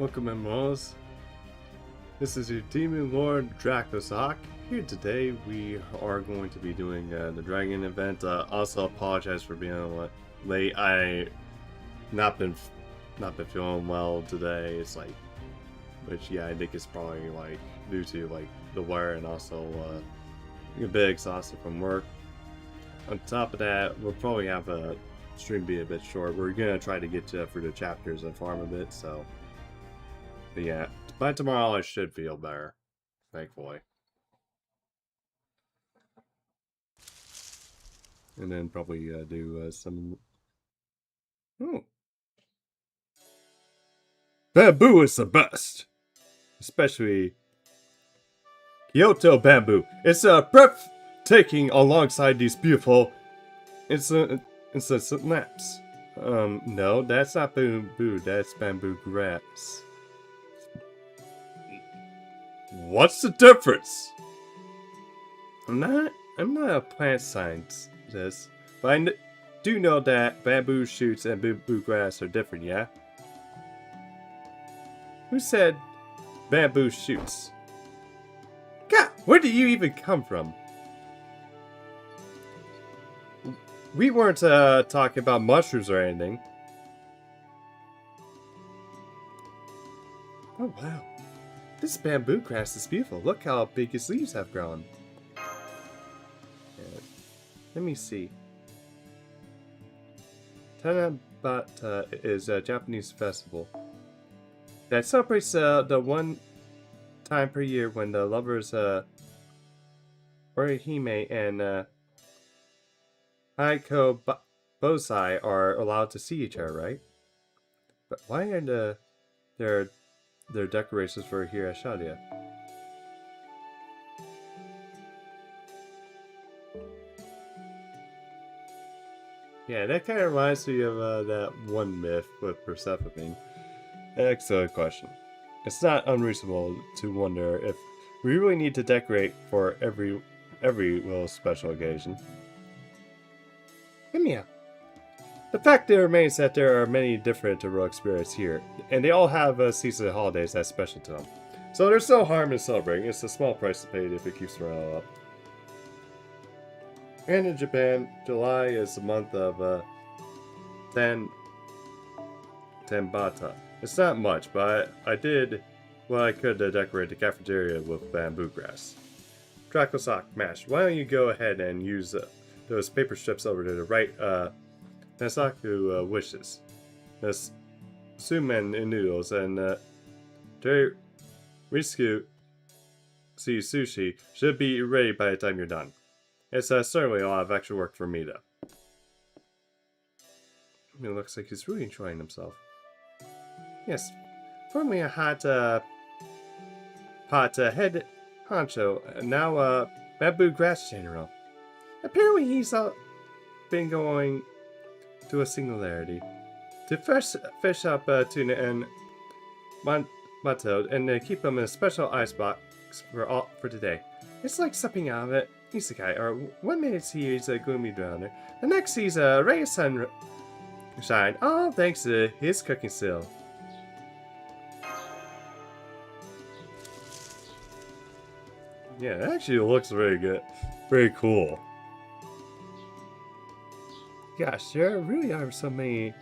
Welcome, Emeralds. This is your Demon Lord Dracosok. Here today, we are going to be doing the Dragon event. Also, apologize for being late. I not been feeling well today. It's like, which yeah, I think it's probably like due to like the wear and also a bit exhausted from work. On top of that, we'll probably have a stream be a bit short. We're gonna try to get through the chapters and farm a bit, so. But yeah, by tomorrow I should feel better, thankfully. And then probably do some... Oh. Bamboo is the best! Especially Kyoto bamboo. It's breathtaking alongside these beautiful incessant lamps. No, that's not bamboo, that's bamboo grass. What's the difference? I'm not a plant scientist, but I do know that bamboo shoots and bamboo grass are different, yeah? Who said bamboo shoots? God, where did you even come from? We weren't talking about mushrooms or anything. Oh wow. This bamboo grass is beautiful. Look how big its leaves have grown. Yeah. Let me see. Tanabata is a Japanese festival that celebrates the one time per year when the lovers Orihime and Haiko Bosai are allowed to see each other, right? But why are their decorations for Hirashadya? Yeah, that kind of reminds me of that one myth with Persephone. Excellent question. It's not unreasonable to wonder if we really need to decorate for every little special occasion. Emiya. The fact remains that there are many different heroic spirits here, and they all have seasonal holidays that's special to them. So there's no harm in celebrating. It's a small price to pay if it keeps morale up. And in Japan, July is the month of Tanbata. It's not much, but I did what I could to decorate the cafeteria with bamboo grass. Dracosok, Mash, why don't you go ahead and use those paper strips over to the right, Nasaku wishes. This sumen noodles and Risku sushi should be ready by the time you're done. It's certainly a lot of extra work for me, though. It looks like he's really enjoying himself. Yes, formerly a hot pot head honcho, now bamboo grass general. Apparently he's been going to a singularity to fish up tuna and matto and keep them in a special ice box for today. It's like stepping out of it. Isekai, or 1 minute he's a gloomy drowner, the next he's a ray of sunshine, all thanks to his cooking skill. Yeah, it actually looks very good. Very cool. Gosh, there really are so many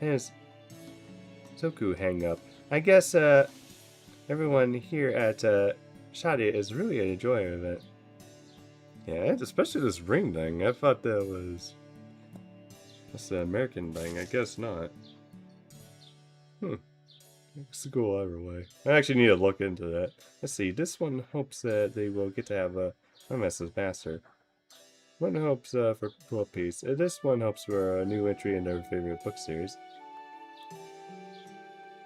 Soku hang up. I guess everyone here at Shadia is really enjoying it. Yeah, especially this ring thing. I thought that was that's the American thing. I guess not. It's cool either way. I actually need to look into that. Let's see. This one hopes that they will get to have a MS's Master. One hopes for World Peace. This one hopes for a new entry in their favorite book series.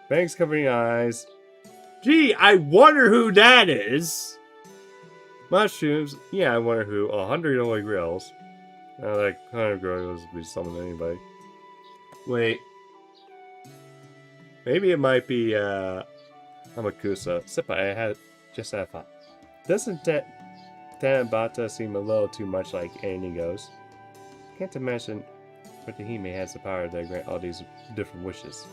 Bangs covering eyes. Gee, I wonder who that is. Mushrooms. Yeah, I wonder who. 100 Holy Grails. Like 100 Grails would be summoned anybody. Wait. Maybe it might be Amakusa. Senpai, I just had a thought. Doesn't Tanabata seem a little too much like anything goes? Can't imagine Orihime has the power to grant all these different wishes.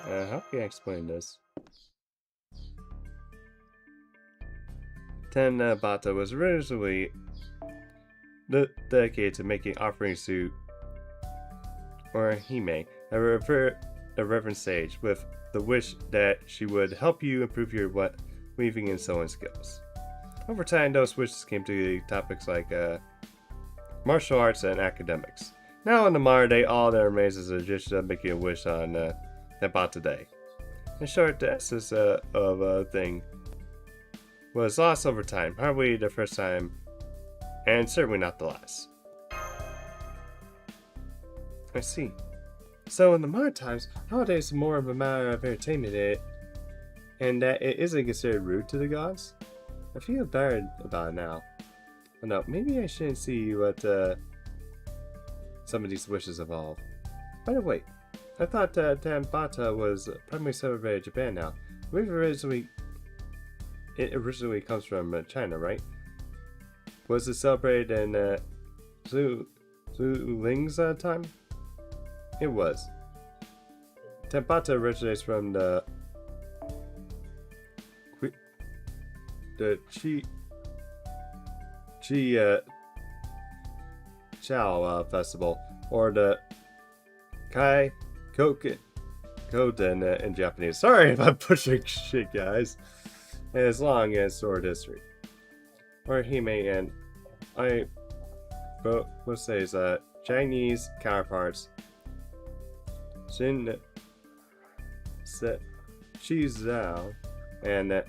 How can I explain this? Tenbata was originally dedicated to making offering to Orihime, a reverend sage, with the wish that she would help you improve your weaving and sewing skills. Over time, those wishes came to topics like martial arts and academics. Now, in the modern day, all that remains is just making a wish on Tenbata Day. In short, the essence of a thing was lost over time, hardly the first time, and certainly not the last. I see. So in the modern times, holidays are more of a matter of entertainment, and that it isn't considered rude to the gods? I feel bad about it now. Oh no, maybe I shouldn't see what some of these wishes evolve. By the way, I thought Tenbata was primarily celebrated in Japan now. It originally comes from China, right? Was it celebrated in Zhu Ling's time? It was. Tenbata originates from the Chao festival, or the Kai Koden in Japanese. Sorry if I'm pushing shit, guys. And as long as sword history. Orihime and I would say is Chinese counterparts Xin Zhao and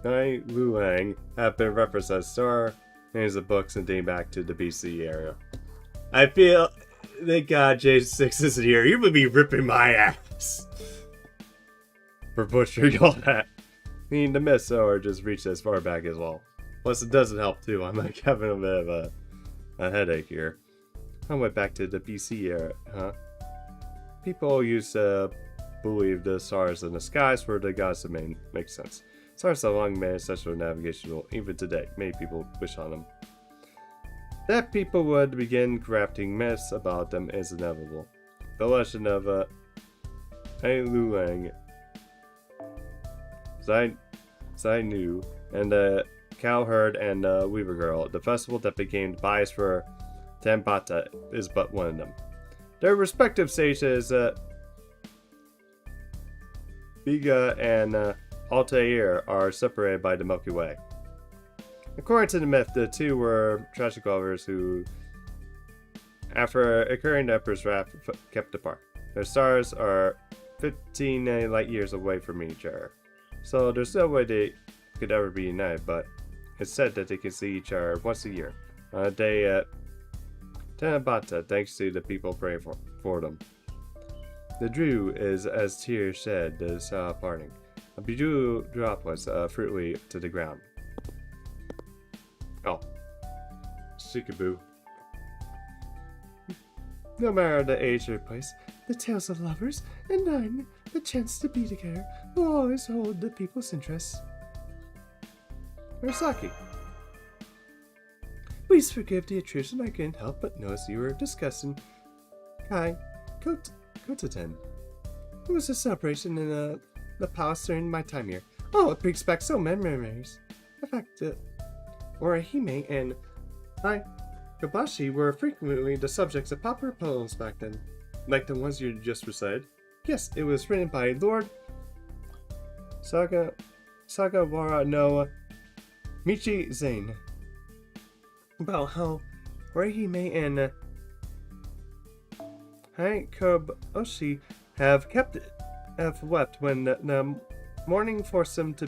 Nai Luang have been referenced as star names of books and dating back to the BC era. I feel, thank God J6 isn't here. You would be ripping my ass for butchering all that. I mean, the myths or just reached as far back as well. Plus, it doesn't help too. I'm like having a bit of a headache here. I went back to the BC era, huh? People used to believe the stars in the skies were the gods of main. Makes sense. Stars have long been essential navigational. Even today, many people wish on them. That people would begin crafting myths about them is inevitable. The legend of Ai Luang, Zainu, and the cowherd and weaver girl, the festival that became biased for Tenbata, is but one of them. Their respective stages, Biga and Altair, are separated by the Milky Way. According to the myth, the two were tragic lovers who, after incurring the Emperor's wrath, kept apart. Their stars are 15 light years away from each other, so there's no way they could ever be united, but it's said that they can see each other once a year, on a day at Tenbata, thanks to the people praying for them. The Drew is as tears shed the parting. A bejeweled drop was fruitly to the ground. Oh. Shikaboo. No matter the age or place, the tales of lovers and nine, the chance to be together, will always hold the people's interests. Murasaki. Please forgive the intrusion. I couldn't help but notice you were discussing Kai Kotaten. It was a celebration in the palace during my time here. Oh, it brings back so many memories. In fact, Orihime and Kabashi were frequently the subjects of popular poems back then, like the ones you just recited. Yes, it was written by Lord Sagawara no Michi Zane, about how Orihime and Kobashi have wept when the morning forced them to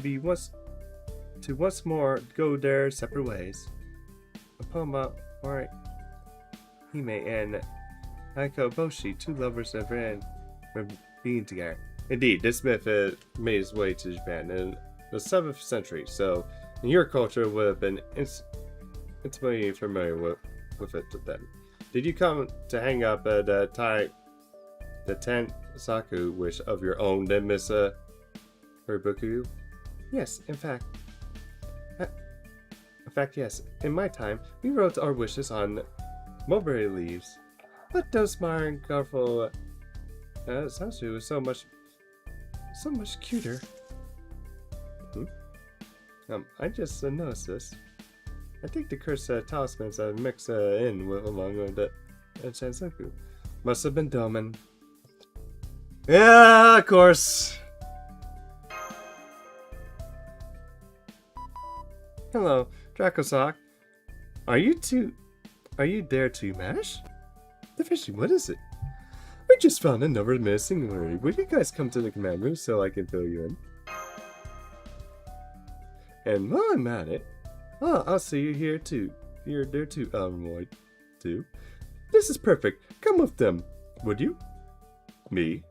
once more go their separate ways. A poem about Orihime and Kobashi, two lovers that ran from being together. Indeed, this myth made its way to Japan in the 7th century, so in your culture would have been intimately familiar with it then. Did you come to hang up at the Tensaku wish of your own, then Miss Haribuku? Yes, in fact, yes. In my time, we wrote our wishes on mulberry leaves. But those modern, colorful Sansu was so much cuter. I just noticed this. I think the cursed talismans I mixed in with along with the Sansoku must have been Doman. Yeah, of course. Hello, Dracosock. Are you there to mash? The fishing, what is it? We just found a number of missing singularity. Would you guys come to the command room so I can fill you in? And while I'm at it, I'll see you here too. You're there too, Elroy, too. This is perfect. Come with them, would you? Me?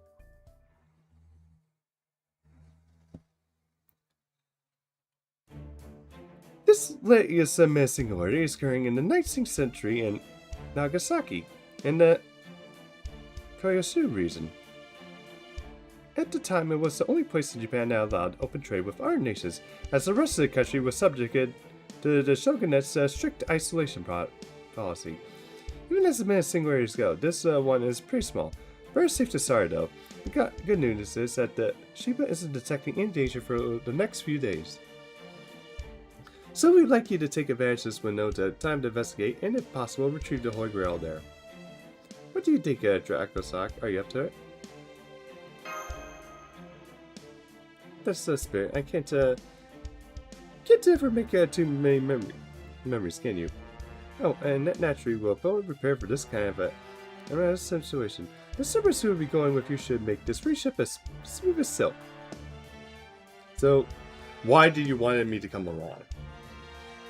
This latest singularity is occurring in the 19th century in Nagasaki, in the Kyushu region. At the time, it was the only place in Japan that allowed open trade with other nations, as the rest of the country was subjected to the shogunate's strict isolation policy. Even as the many singularities go, this one is pretty small. Very safe to start, though. The good news is that the Shiba isn't detecting any danger for the next few days. So we'd like you to take advantage of this window to time to investigate and, if possible, retrieve the Holy Grail there. What do you think, Dracosock? Are you up to it? That's the spirit. I can't ever make too many memories, can you? Oh, and naturally, we'll fully prepare for this kind of a situation. The servants who will be going with you should make this free ship as smooth as silk. So, why did you want me to come along?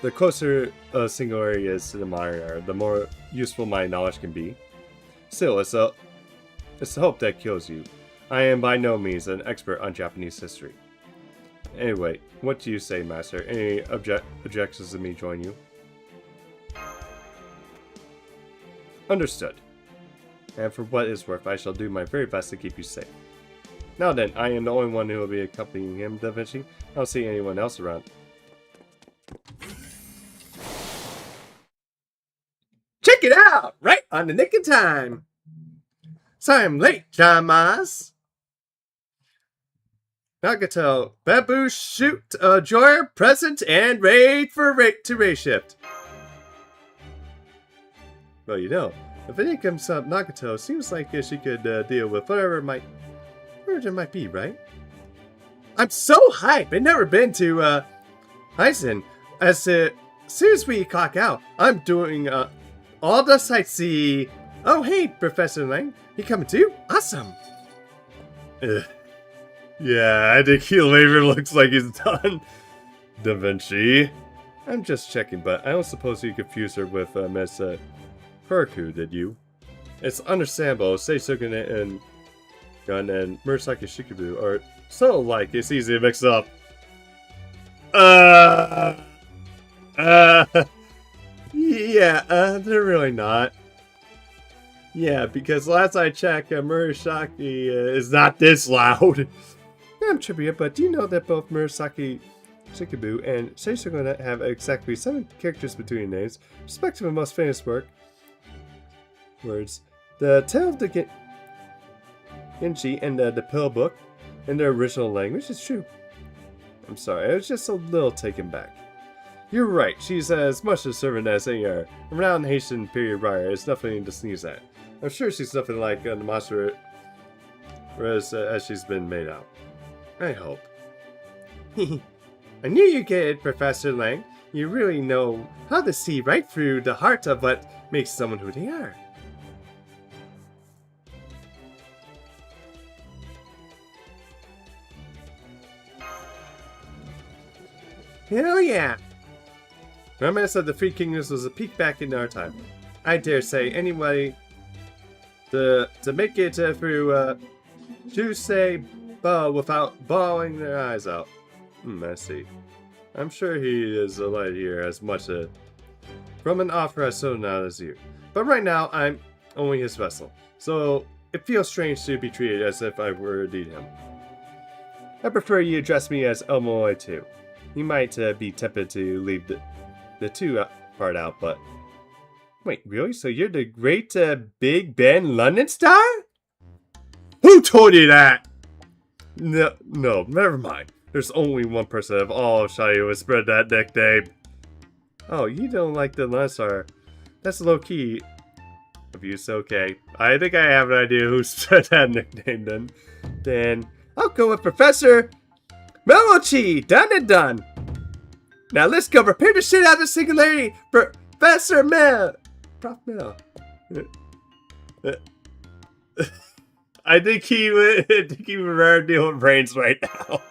The closer a singularity is to the modern era, the more useful my knowledge can be. Still, it's the hope that kills you. I am by no means an expert on Japanese history. Anyway, what do you say, Master? Any objections to me join you? Understood. And for what it's worth, I shall do my very best to keep you safe. Now then, I am the only one who will be accompanying him, Da Vinci. I don't see anyone else around. Check it out! Right on the nick of time! So I'm late, John Moss. Nagato, bamboo shoot, drawer, present, and raid to raid shift. Well, you know, if anything comes up, Nagato seems like she could deal with whatever it might be, right? I'm so hyped! I've never been to Heisen. As soon as we clock out, I'm doing all the sightsee. Oh, hey, Professor Lang, you coming too? Awesome. Yeah, I think he later looks like he's done. Da Vinci. I'm just checking, but I don't suppose you confused her with Miss Huraku, did you? It's understandable. Seisugane and Gun and Murasaki Shikubu are so alike, it's easy to mix up. Yeah, they're really not. Yeah, because last I checked, Murasaki is not this loud. I'm trivia, but do you know that both Murasaki Shikubu and Seisugane have exactly 7 characters between names, respective of most famous words? The Tale of the Genji and the Pill Book in their original language is true. I'm sorry, I was just a little taken back. You're right, she's as much a servant as a renowned Haitian period writer. It's nothing to sneeze at. I'm sure she's nothing like the monster as she's been made out. I hope. I knew you'd get it, Professor Lang. You really know how to see right through the heart of what makes someone who they are. Hell yeah! Remember said the Three Kingdoms was a peak back in our time. I dare say anybody to make it through Jusei Ba without bawling their eyes out. I see. I'm sure he is a light here as much from an offer as so not as you. But right now I'm only his vessel, so it feels strange to be treated as if I were indeed him. I prefer you address me as Elmoy too. You might be tempted to leave the two part out, but... Wait, really? So you're the great Big Ben London star? Who told you that? No, never mind. There's only one person of all of Shai who would spread that nickname. Oh, you don't like the Lensar. That's low key. Abuse, okay. I think I have an idea who spread that nickname then. Then I'll go with Professor Melochi. Done and done. Now let's go prepare the shit out of the singularity, Professor Mel. Prof Mel. I think he would rather deal with brains right now.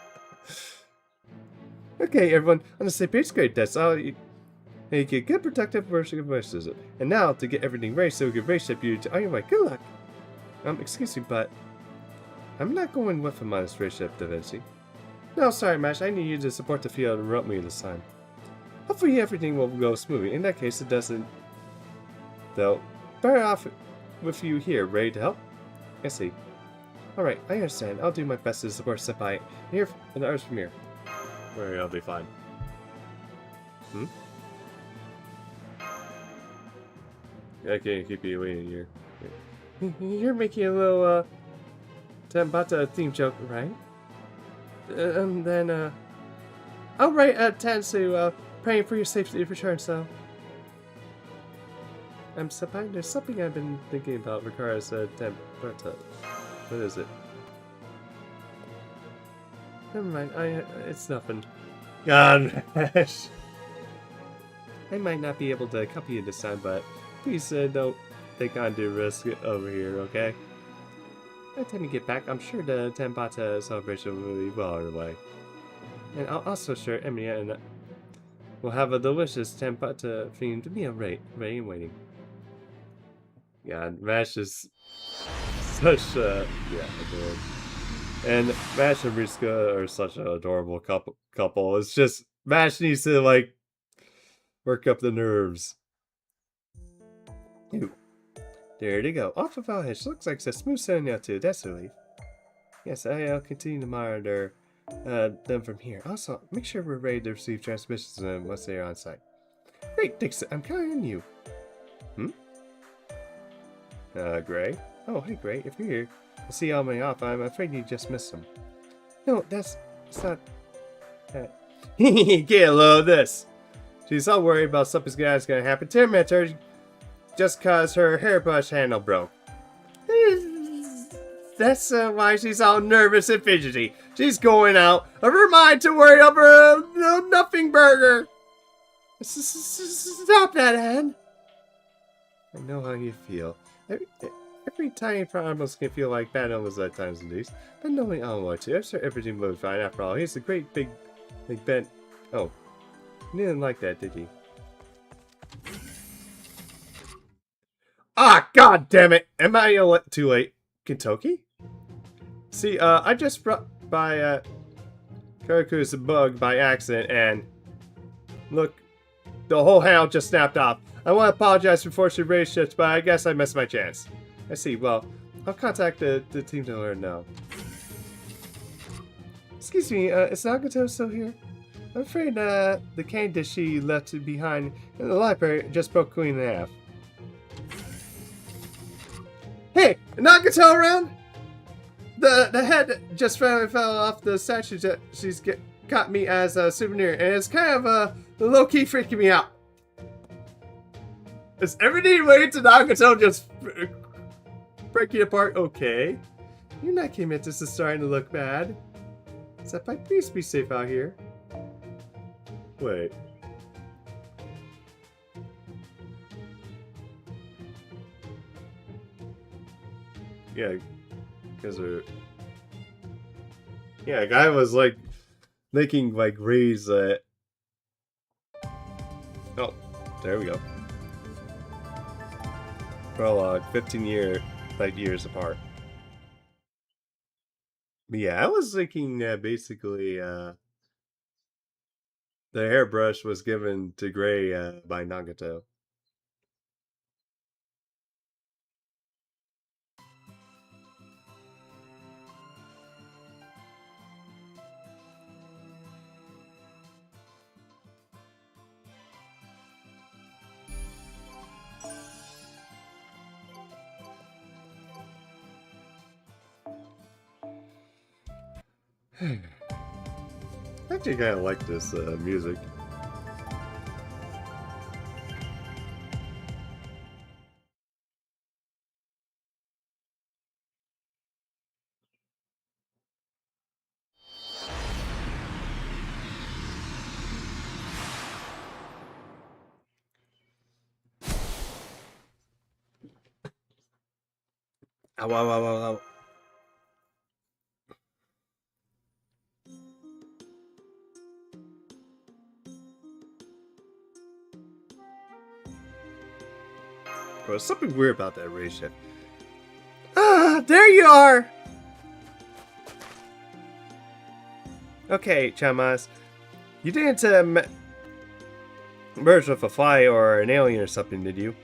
Okay, everyone, on the same page, great. That's all. You get good protective worship of racism. And now to get everything ready so we can race ship you to. Oh, my good luck. Excuse me, but I'm not going with him on this race ship, Da Vinci. No, sorry, Mash. I need you to support the field and rope me this time. Hopefully everything will go smoothly. In that case, it doesn't. Though, better off with you here, ready to help? I see. Alright, I understand. I'll do my best to support Senpai. Here, and the others from here. Where I'll be fine. I can't keep you waiting here. You're making a little, Tenbata theme joke, right? Then, I'll write a Tansu, praying for your safety return, so. Senpai, there's something I've been thinking about regarding Tenbata. What is it? Never mind, it's nothing. God, I might not be able to accompany you this time, but please don't take undue risk over here, okay? By the time you get back, I'm sure the Tenbata celebration will be well underway. And I'll also sure Emilia and we'll have a delicious Tenbata themed meal ready and waiting. God, Mash is such a adorable. And Mash and Riska are such an adorable couple. It's just Mash needs to like work up the nerves. Ooh. There you go. Off of our hedge. Looks like it's a smooth sailing now too. That's a relief. Yes, I'll continue to monitor them from here. Also, make sure we're ready to receive transmissions once they are on site. Great, Dixon. I'm counting on you. Gray? Oh, hey, Gray. If you're here, I see all my off. I'm afraid you just missed them. No, it's not. Get a load of this. She's all worried about something's gonna happen to her just cause her hairbrush handle broke. That's why she's all nervous and fidgety. She's going out of her mind to worry over a nothing burger. Stop that, Anne. I know how you feel. Every tiny problem can feel like bad illness at times at least. But knowing Almar too, I'm sure everything will be fine after all. He's a great big bent. Oh, you didn't like that, did you? Ah, god damn it! Am I too late? Kentucky? See, I just brought by Karaku's bug by accident, and look, the whole handle just snapped off. I want to apologize for forcing race shifts, but I guess I missed my chance. I see. Well, I'll contact the team to let her know. Excuse me, is Nagato still here? I'm afraid the cane dish she left behind in the library just broke clean in half. Hey, Nagato around? The head just fell off the statue that she's got me as a souvenir, and it's kind of low-key freaking me out. Is everything related to Nagato just breaking apart? Okay. You're not convinced this is starting to look bad. Senpai, please be safe out here. Wait. Yeah, because yeah, a guy was like making like raise oh, there we go. Prologue, 15 years apart. But yeah, I was thinking basically the hairbrush was given to Gray by Nagato. I actually kind of like this music. Ow, ow, ow, ow, ow. Bro, there's something weird about that race shift. Ah, there you are! Okay, Chamas. You didn't merge with a fly or an alien or something, did you?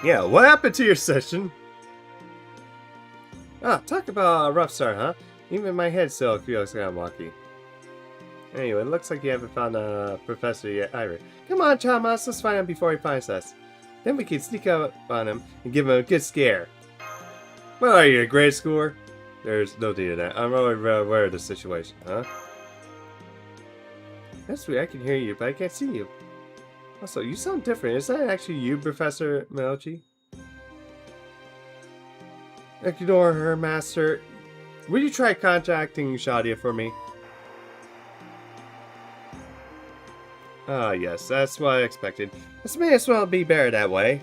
Yeah, what happened to your session? Ah, talk about a rough start, huh? Even my head still feels kind of wonky. Anyway, it looks like you haven't found a professor yet either. Come on, Chamas, let's find him before he finds us. Then we can sneak up on him and give him a good scare. What are you, a grade schooler? There's no need of that. I'm already aware of the situation, huh? That's weird, I can hear you, but I can't see you. Also, you sound different. Is that actually you, Professor Melchi? Ignore her, Master. Will you try contacting Shadia for me? Ah, yes, that's what I expected. This may as well be better that way.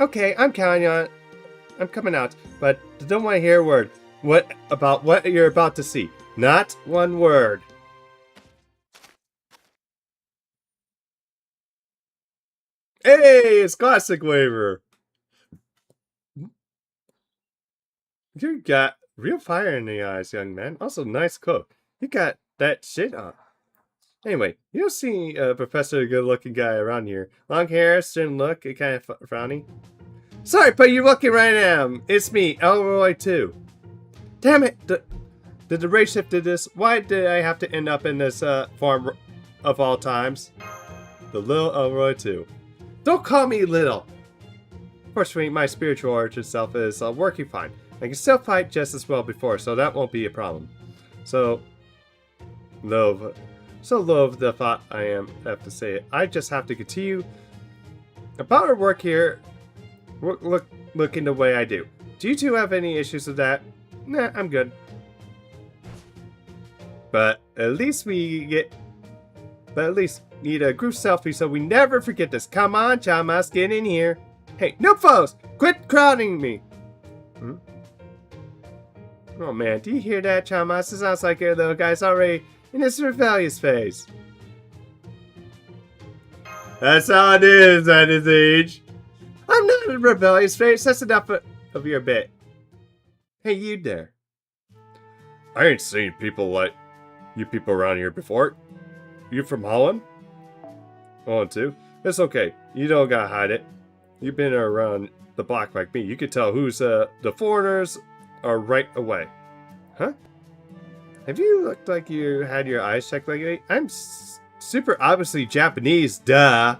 Okay, I'm counting on it. I'm coming out, but don't want to hear a word. What about what you're about to see? Not one word. Hey, it's classic waiver. You got real fire in the eyes, young man. Also, nice cook. You got that shit on. Anyway, you don't see a professor, good-looking guy around here. Long hair, stern look, kind of frowny. Sorry, but you're looking right at him. It's me, Elroy 2. Damn it! Did the race shift do this? Why did I have to end up in this farm of all times? The little Elroy 2. Don't call me little! Fortunately, my spiritual origin self is working fine. I can still fight just as well before, so that won't be a problem. So low of the thought I have to say it. I just have to continue about our work here. Looking the way I do. Do you two have any issues with that? Nah, I'm good. But at least need a group selfie so we never forget this. Come on, Chamas, get in here. Hey, no foes! Quit crowding me! Hmm? Oh man, do you hear that, Chamas? It sounds like the little guy's already in his rebellious phase. That's how it is at his age. I'm not in a rebellious phase. That's enough of your bit. Hey, you there. I ain't seen people like you people around here before. You from Holland? Holland too? It's okay. You don't gotta hide it. You've been around the block like me. You can tell who's the foreigners are right away. Huh? Have you looked like you had your eyes checked lately? I'm super obviously Japanese, duh.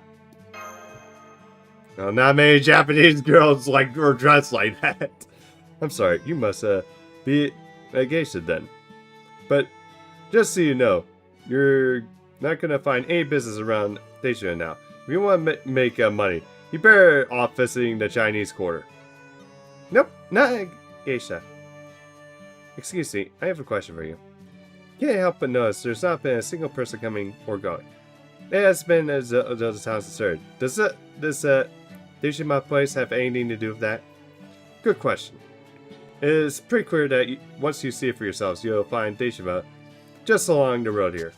Well, not many Japanese girls are dressed like that. I'm sorry, you must be a geisha then. But just so you know, you're not gonna find any business around Asia now. If you want to make money, you better off visiting the Chinese quarter. Nope, not a geisha. Excuse me, I have a question for you. Can't help but notice there's not been a single person coming or going. It has been as though the town's deserted. Does this Dishima place have anything to do with that? Good question. It is pretty clear that once you see it for yourselves, you'll find Dishima just along the road here.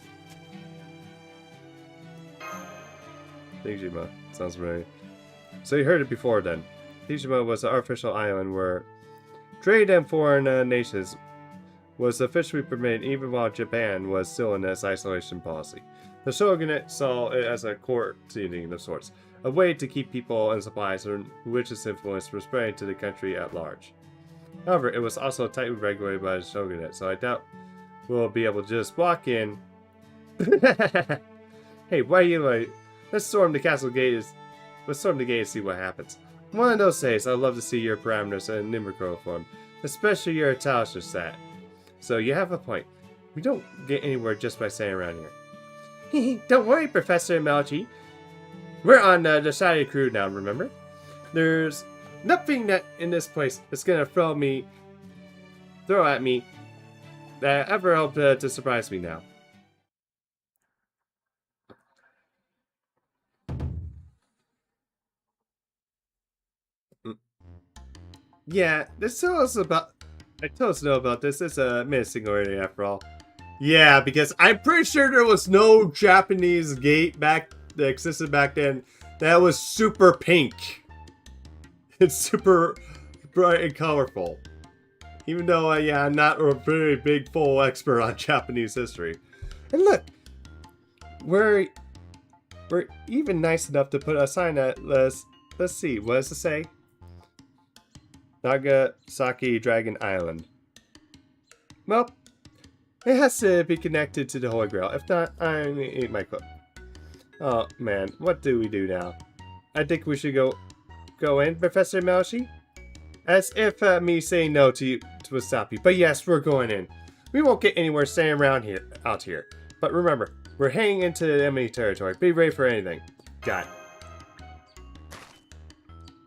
Dishima, sounds familiar. So you heard it before then. Dishima was an artificial island where trade and foreign nations was officially permitted even while Japan was still in its isolation policy. The shogunate saw it as a court proceeding of sorts, a way to keep people and supplies and religious influence from spreading to the country at large. However, it was also tightly regulated by the shogunate, so I doubt we'll be able to just walk in. Hey, why are you like? Let's storm the castle gate. Let's storm the gate and see what happens. One of those days, I'd love to see your parameters in numerical form, especially your intelligence stat. So you have a point. We don't get anywhere just by staying around here. Don't worry, Professor Melchi. We're on the side of the crew now, remember? There's nothing that in this place that's gonna throw at me that ever hope to surprise me now. Yeah, this told us about. I told us to know about this. It's a missing already, after all. Yeah, because I'm pretty sure there was no Japanese gate that existed back then that was super pink. It's super bright and colorful. Even though, yeah, I'm not a very big full expert on Japanese history. And look, we're even nice enough to put a sign that let's see, what does it say? Nagasaki Dragon Island. Well, it has to be connected to the Holy Grail. If not, I'm gonna eat my cook. Oh man, what do we do now? I think we should go in, Professor Melchi. As if me saying no to you would stop you. But yes, we're going in. We won't get anywhere staying around out here. But remember, we're heading into enemy territory. Be ready for anything. Got it.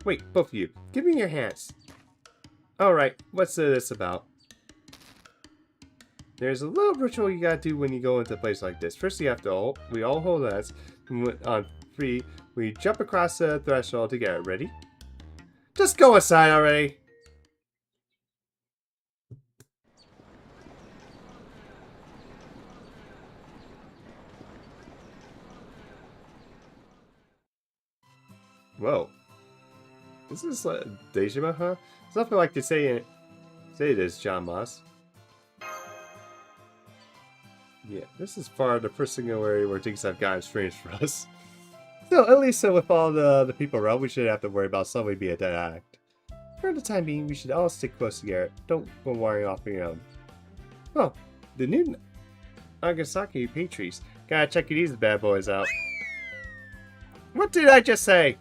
Wait, both of you, give me your hands. Alright, what's this about? There's a little ritual you gotta do when you go into a place like this. First, you have to we all hold hands. On 3, we jump across the threshold together. Ready? Just go inside already. Whoa. This is like Dejima, huh? It's nothing like to say this, John Moss. Yeah, this is far the first single area where things have gotten strange for us. Still, at least with all the people around, we shouldn't have to worry about somebody being a dead addict. For the time being, we should all stick close together. Don't go wandering off on your own. Oh, the new Nagasaki pastries. Gotta check these bad boys out. What did I just say?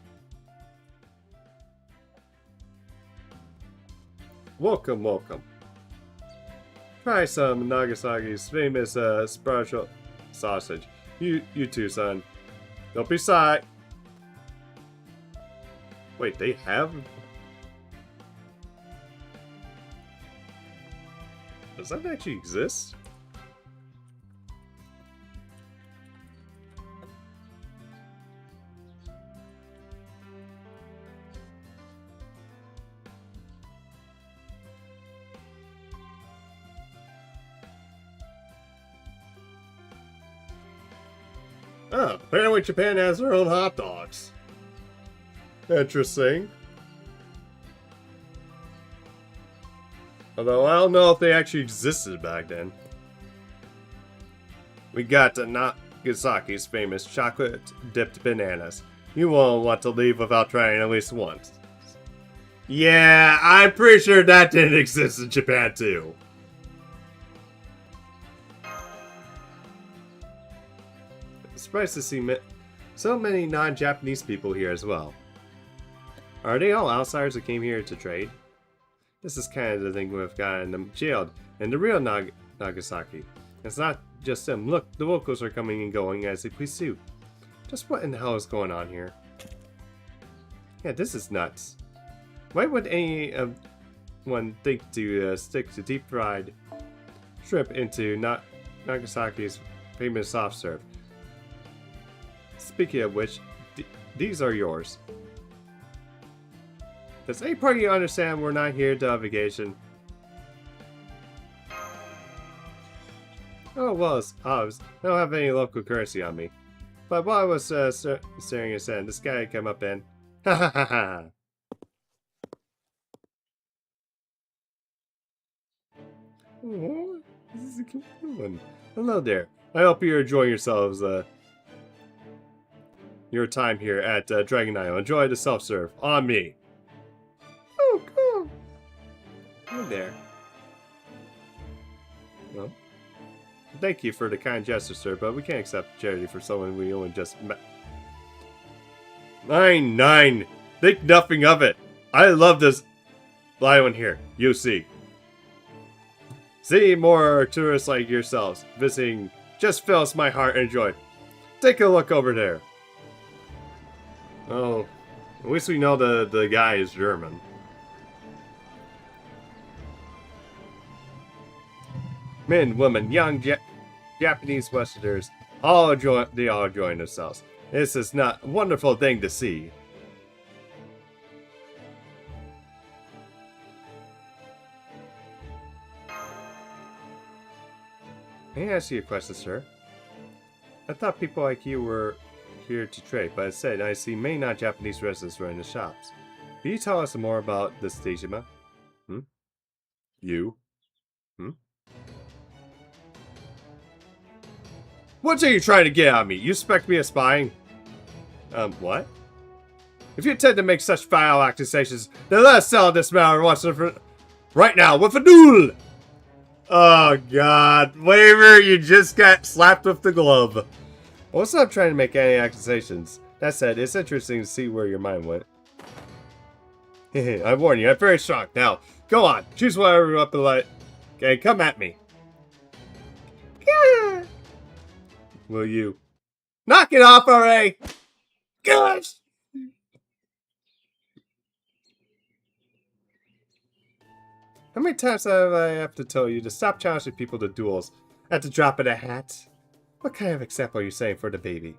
Welcome, welcome. Try some Nagasaki's famous spiritual sausage. You too, son. Don't be shy. Wait, they have? Does that actually exist? Oh, apparently Japan has their own hot dogs. Interesting. Although I don't know if they actually existed back then. We got Nagasaki's famous chocolate-dipped bananas. You won't want to leave without trying at least once. Yeah, I'm pretty sure that didn't exist in Japan too. Surprised to see so many non-Japanese people here as well. Are they all outsiders that came here to trade? This is kind of the thing we've gotten them jailed in the real Nagasaki. It's not just them. Look, the locals are coming and going as they please too. Just what in the hell is going on here? Yeah, this is nuts. Why would anyone think to stick to deep-fried shrimp into Nagasaki's famous soft serve? Speaking of which, these are yours. Does any part of you understand we're not here to vacation? Oh, well, it's obvious. I don't have any local currency on me. But while I was staring at sand, this guy came up and... Ha ha ha ha! Oh, this is a cool one. Hello there. I hope you're enjoying yourselves, your time here at Dragon Isle. Enjoy the self-serve. On me. Oh, cool. Hi there. Well, thank you for the kind gesture, sir, but we can't accept charity for someone we only just met. 9-9! Think nothing of it! I love this island here. You see. Seeing more tourists like yourselves visiting just fills my heart and joy. Take a look over there. Oh, at least we know the guy is German. Men, women, young Japanese Westerners, they all enjoying themselves. This is not a wonderful thing to see. May I ask you a question, sir? I thought people like you were here to trade, but instead I see many non-Japanese residents running the shops. Can you tell us more about this Dejima? Hmm? You? Hmm? What are you trying to get at me? You suspect me of spying? What? If you intend to make such foul accusations, then let's settle this matter once and for right now with a duel! Oh god, Waver, you just got slapped with the glove. I wasn't trying to make any accusations. That said, it's interesting to see where your mind went. I warn you, I'm very strong. Now, go on, choose whatever weapon you like. Okay, come at me. Will you? Knock it off already! Gosh! How many times have I have to tell you to stop challenging people to duels at the drop of a hat? What kind of example are you saying for the baby?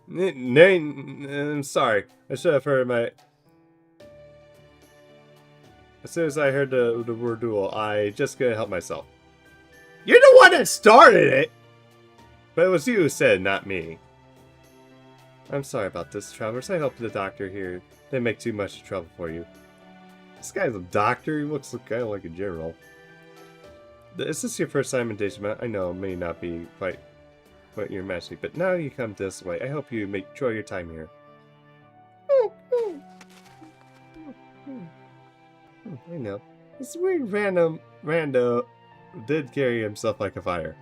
I'm sorry. I should have heard my... As soon as I heard the word duel, I just couldn't help myself. You're the one that started it! But it was you who said, not me. I'm sorry about this, Travelers. I hope the doctor here didn't make too much trouble for you. This guy's a doctor. He looks kind of like a general. Is this your first time in Dejima? I know it may not be quite what you're imagining, but now you come this way. I hope you enjoy your time here. I know. This weird rando did carry himself like a fire.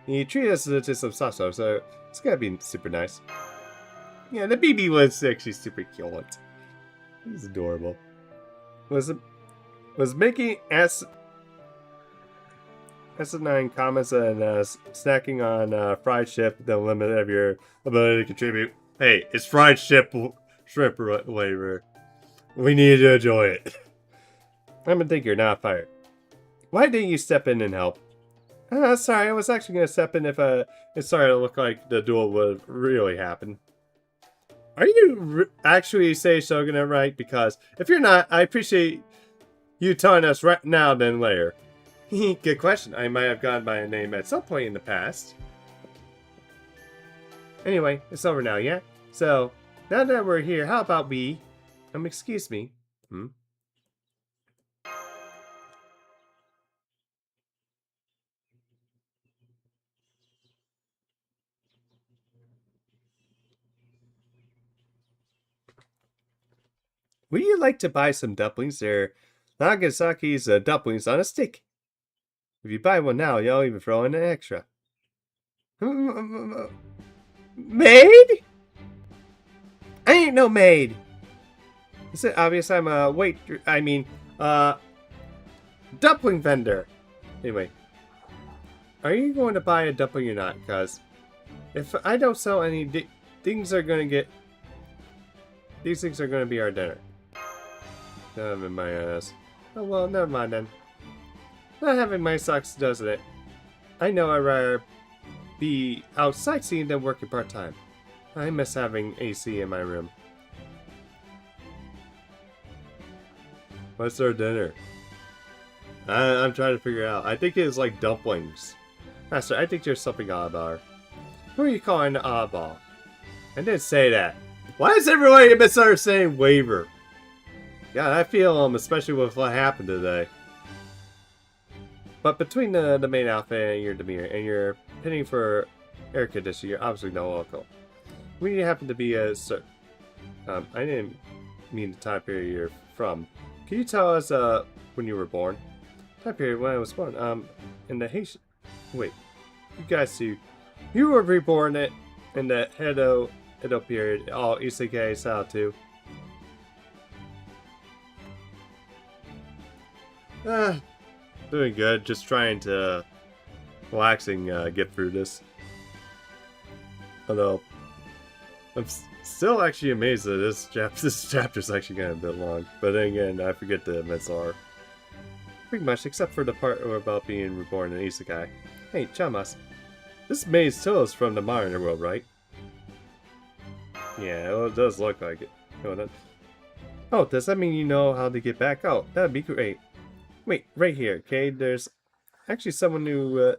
He treated us to some sausage, so it's gotta be super nice. Yeah, the baby was actually super cute. He's adorable. Was making asinine comments and snacking on fried shrimp the limit of your ability to contribute. Hey, it's fried shrimp flavor. We need to enjoy it. I'm gonna think you're not fired. Why didn't you step in and help? Sorry, I was actually gonna step in if it started to look like the duel would really happen. Are you actually saying Shogunate right? Because if you're not, I appreciate you telling us right now than later. Good question. I might have gone by a name at some point in the past. Anyway, it's over now, yeah? So, now that we're here, how about we... excuse me. Would you like to buy some dumplings? They're Nagasaki's dumplings on a stick. If you buy one now, you'll even throw in an extra. Maid? I ain't no maid. Is it obvious I'm a dumpling vendor? Anyway, are you going to buy a dumpling or not? Because if I don't sell any, things are going to be our dinner. I'm in my ass. Oh well, never mind then. Not having my socks doesn't it? I know I'd rather be out sightseeing than working part-time. I miss having AC in my room. What's our dinner? I'm trying to figure it out. I think it's like dumplings. Master, I think there's something odd about her. Who are you calling the oddball? I didn't say that. Why is everybody misunderstanding Waver? God, I feel especially with what happened today. But between the main outfit and your demeanor and your pinning for air conditioning, you're obviously no local. We happen to be a I didn't mean the time period you're from. Can you tell us when you were born? Time period when I was born. In the Haitian. Wait, you guys see, you were reborn in the Edo period, all Isekai style too. Doing good. Just trying to relaxing get through this. Although I'm still actually amazed that this chapter's actually getting a bit long. But then again, I forget the events are pretty much, except for the part about being reborn in Isekai. Hey, Chamas, this maze still is from the modern world, right? Yeah, it does look like it. Oh, does that mean you know how to get back out? That'd be great. Wait, right here, okay? There's actually someone who,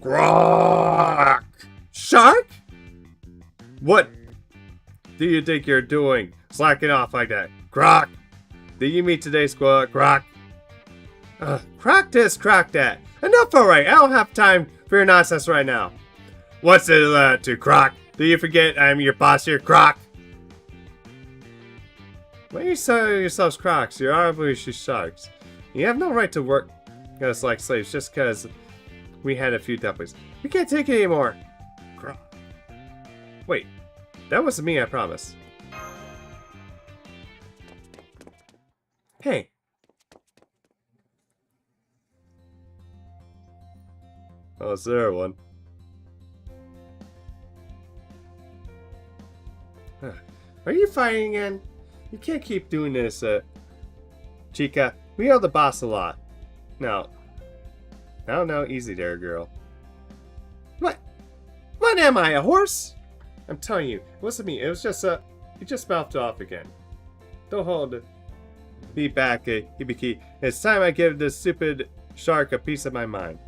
Grok! Shark? What do you think you're doing? Slacking off like that. Grok! Did you meet today, Squirrel? Grok? Croc this, croc that. Enough alright, I don't have time for your nonsense right now. What's it to, Croc? Do you forget I'm your boss here, Croc? Why are you selling yourselves crocs? You're obviously sharks. You have no right to work us like slaves just because we had a few dumplings. We can't take it anymore. Croc. Wait, that wasn't me, I promise. Hey. Oh, is there one? Are you fighting again? You can't keep doing this, Chica. We owe the boss a lot. No. No, easy there, girl. What? What am I, a horse? I'm telling you, it wasn't me. It was just, you just mouthed off again. Don't hold me back, Hibiki. It's time I give this stupid shark a piece of my mind.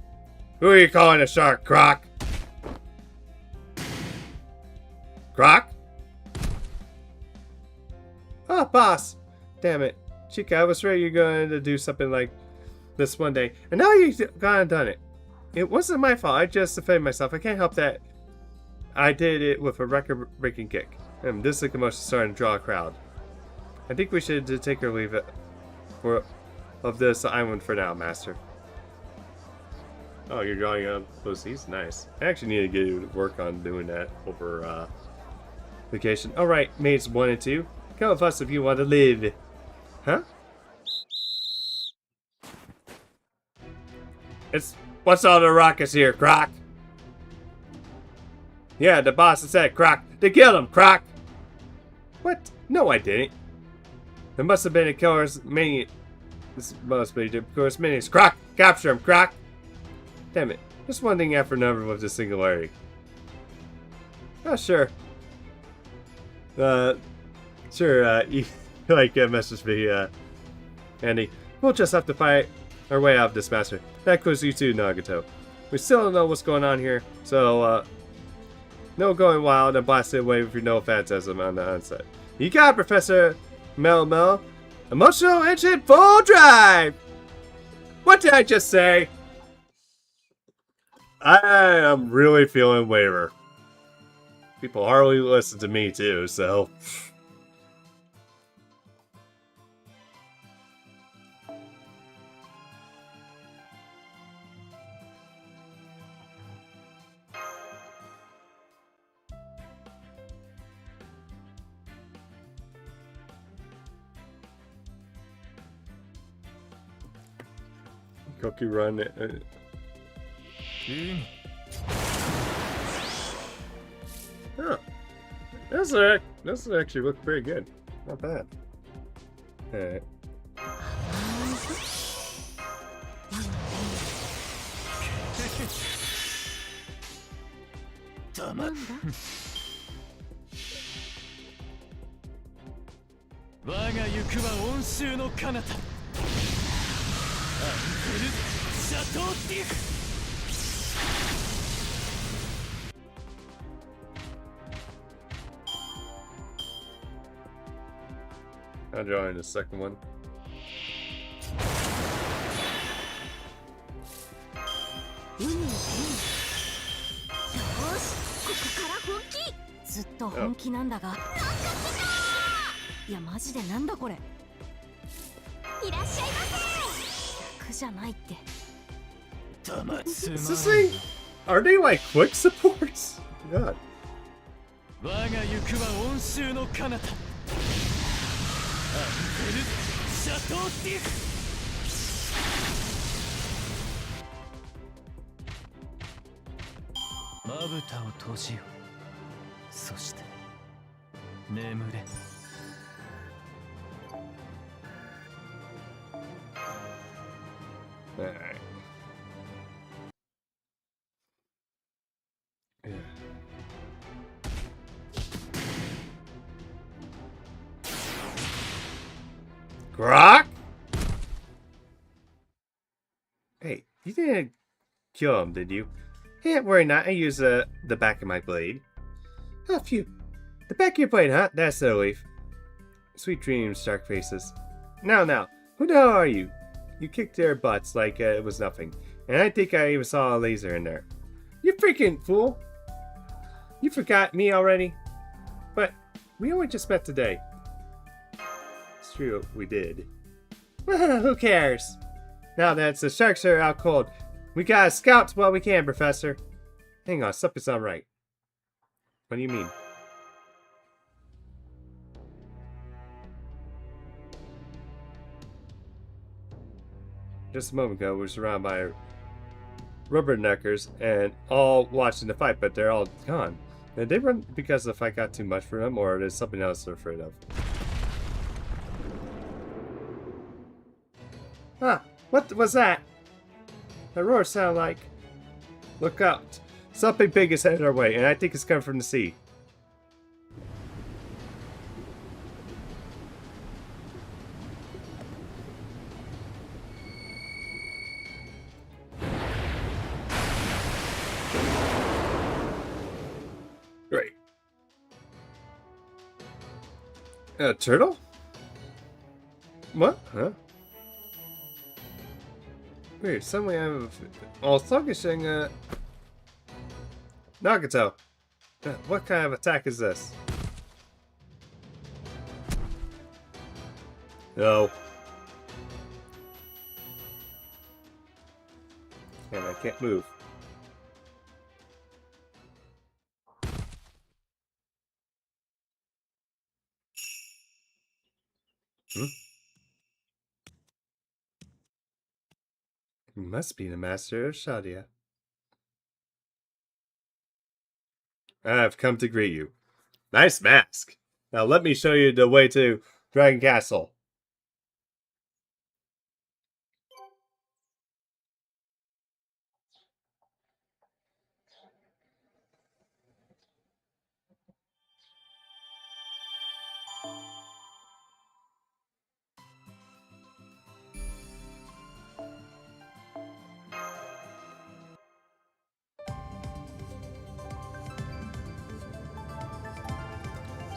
Who are you calling a shark, Croc? Croc? Oh, boss! Damn it. Chica, I was ready you're going to do something like this one day, and now you've gone and done it. It wasn't my fault. I just defended myself. I can't help that. I did it with a record-breaking kick. This commotion starting to draw a crowd. I think we should take or leave it of this island for now, Master. Oh, you're drawing up those seas? Nice. I actually need to get you to work on doing that over vacation. Alright, mates 1 and 2. Come with us if you want to live. Huh? What's all the rockets here, Croc? Yeah, the boss said, Croc. They killed him, Croc! What? No, I didn't. There must have been a killer's minion. This must be the killer's minions. Croc! Capture him, Croc! Damn it. Just one thing after another with the singularity. Oh, sure. Sure, you message me, Andy. We'll just have to fight our way out of this, Master. That includes you too, Nagato. We still don't know what's going on here, so, no going wild and blasted away with no phantasm on the onset. You got it, Professor Mel. Emotional engine full drive! What did I just say? I am really feeling Waver. People hardly listen to me too, so... Cookie run. Huh. This actually looked pretty good. Not bad. Alright. I'll join the second one. Is this thing? Are they like quick supports? God. ぶたを閉じよ。そして眠れ。Alright. Yeah. Grok? Hey, you didn't kill him, did you? Hey, worry not. I use the back of my blade. Oh, phew. The back of your blade, huh? That's the relief. Sweet dreams, dark faces. Now, who the hell are you? You kicked their butts like it was nothing, and I think I even saw a laser in there. You freaking fool! You forgot me already? But we only just met today. It's true, we did. Who cares? Now that the sharks are out cold, we gotta scout while we can, Professor. Hang on, something's not right. What do you mean? Just a moment ago, we were surrounded by rubberneckers and all watching the fight, but they're all gone. Did they run because the fight got too much for them, or there's something else they're afraid of? Ah, what was that? The roar sounded like... Look out. Something big is headed our way, and I think it's coming from the sea. Great. A turtle? What? Huh? Weird, suddenly I have all sluggish-ing, Nagato. What kind of attack is this? No. And I can't move. You must be the master of Shadia. I've come to greet you. Nice mask. Now let me show you the way to Dragon Castle.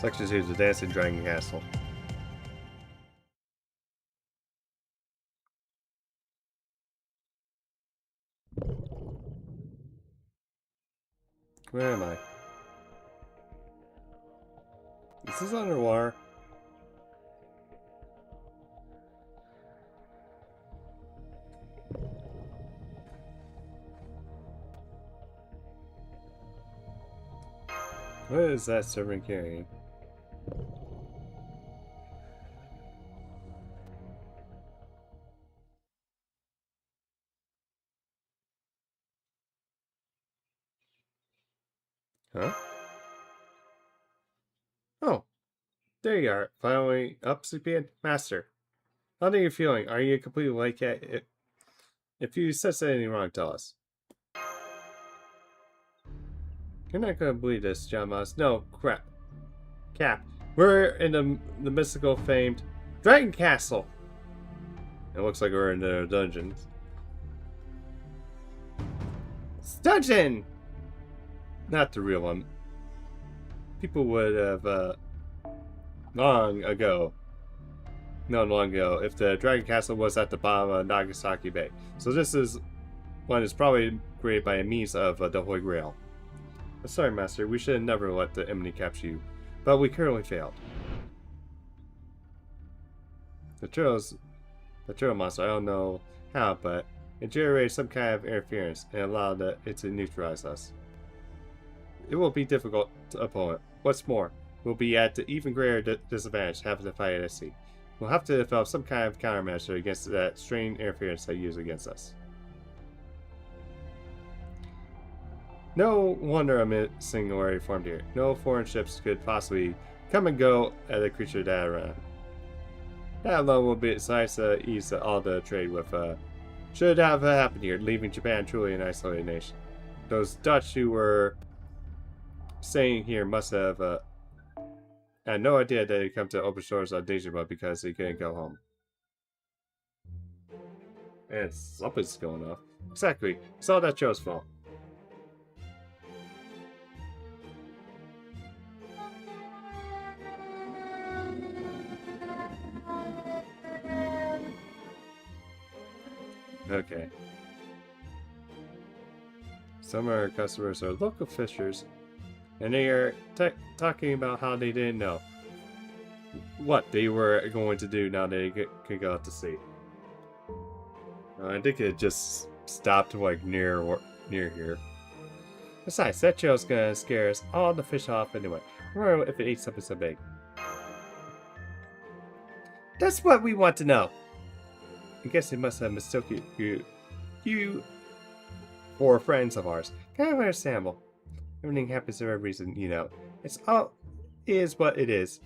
Section 2 is the Dancing Dragon Castle. Where am I? Is this underwater? What is that servant carrying? Huh? Oh, there you are. Finally up, Sleepyhead. Master, how are you feeling? Are you completely like it? If you said anything wrong, tell us. You're not gonna believe this, John Moss. No, crap. Cap, we're in the mystical famed Dragon Castle. It looks like we're in the dungeons. Dungeon! Not the real one. People would have long ago, if the Dragon Castle was at the bottom of Nagasaki Bay. So this is one is probably created by a means of the Holy Grail. Sorry, Master, we should have never let the enemy capture you, but we currently failed. The turtle monster, I don't know how, but it generated some kind of interference and allowed it to neutralize us. It will be difficult to opponent. What's more, we'll be at an even greater disadvantage having to fight at sea. We'll have to develop some kind of countermeasure against that strange interference they use against us. No wonder a missing already formed here. No foreign ships could possibly come and go at a creature that around. That alone will be suffice to ease all the trade with should have happened here, leaving Japan truly an isolated nation. Those Dutch who were staying here must have had no idea that they'd come to open shores on Dejima because they couldn't go home. And something's going off. Exactly. It's all that Joe's fault. Okay. Some of our customers are local fishers, and they are talking about how they didn't know what they were going to do now they could go out to sea. I think it just stopped like near here. Besides, that trail's gonna scare us all the fish off anyway. Remember if it ate something so big. That's what we want to know. I guess they must have mistaken you for friends of ours. Kind of understandable. Everything happens for a reason, you know. It's all is what it is.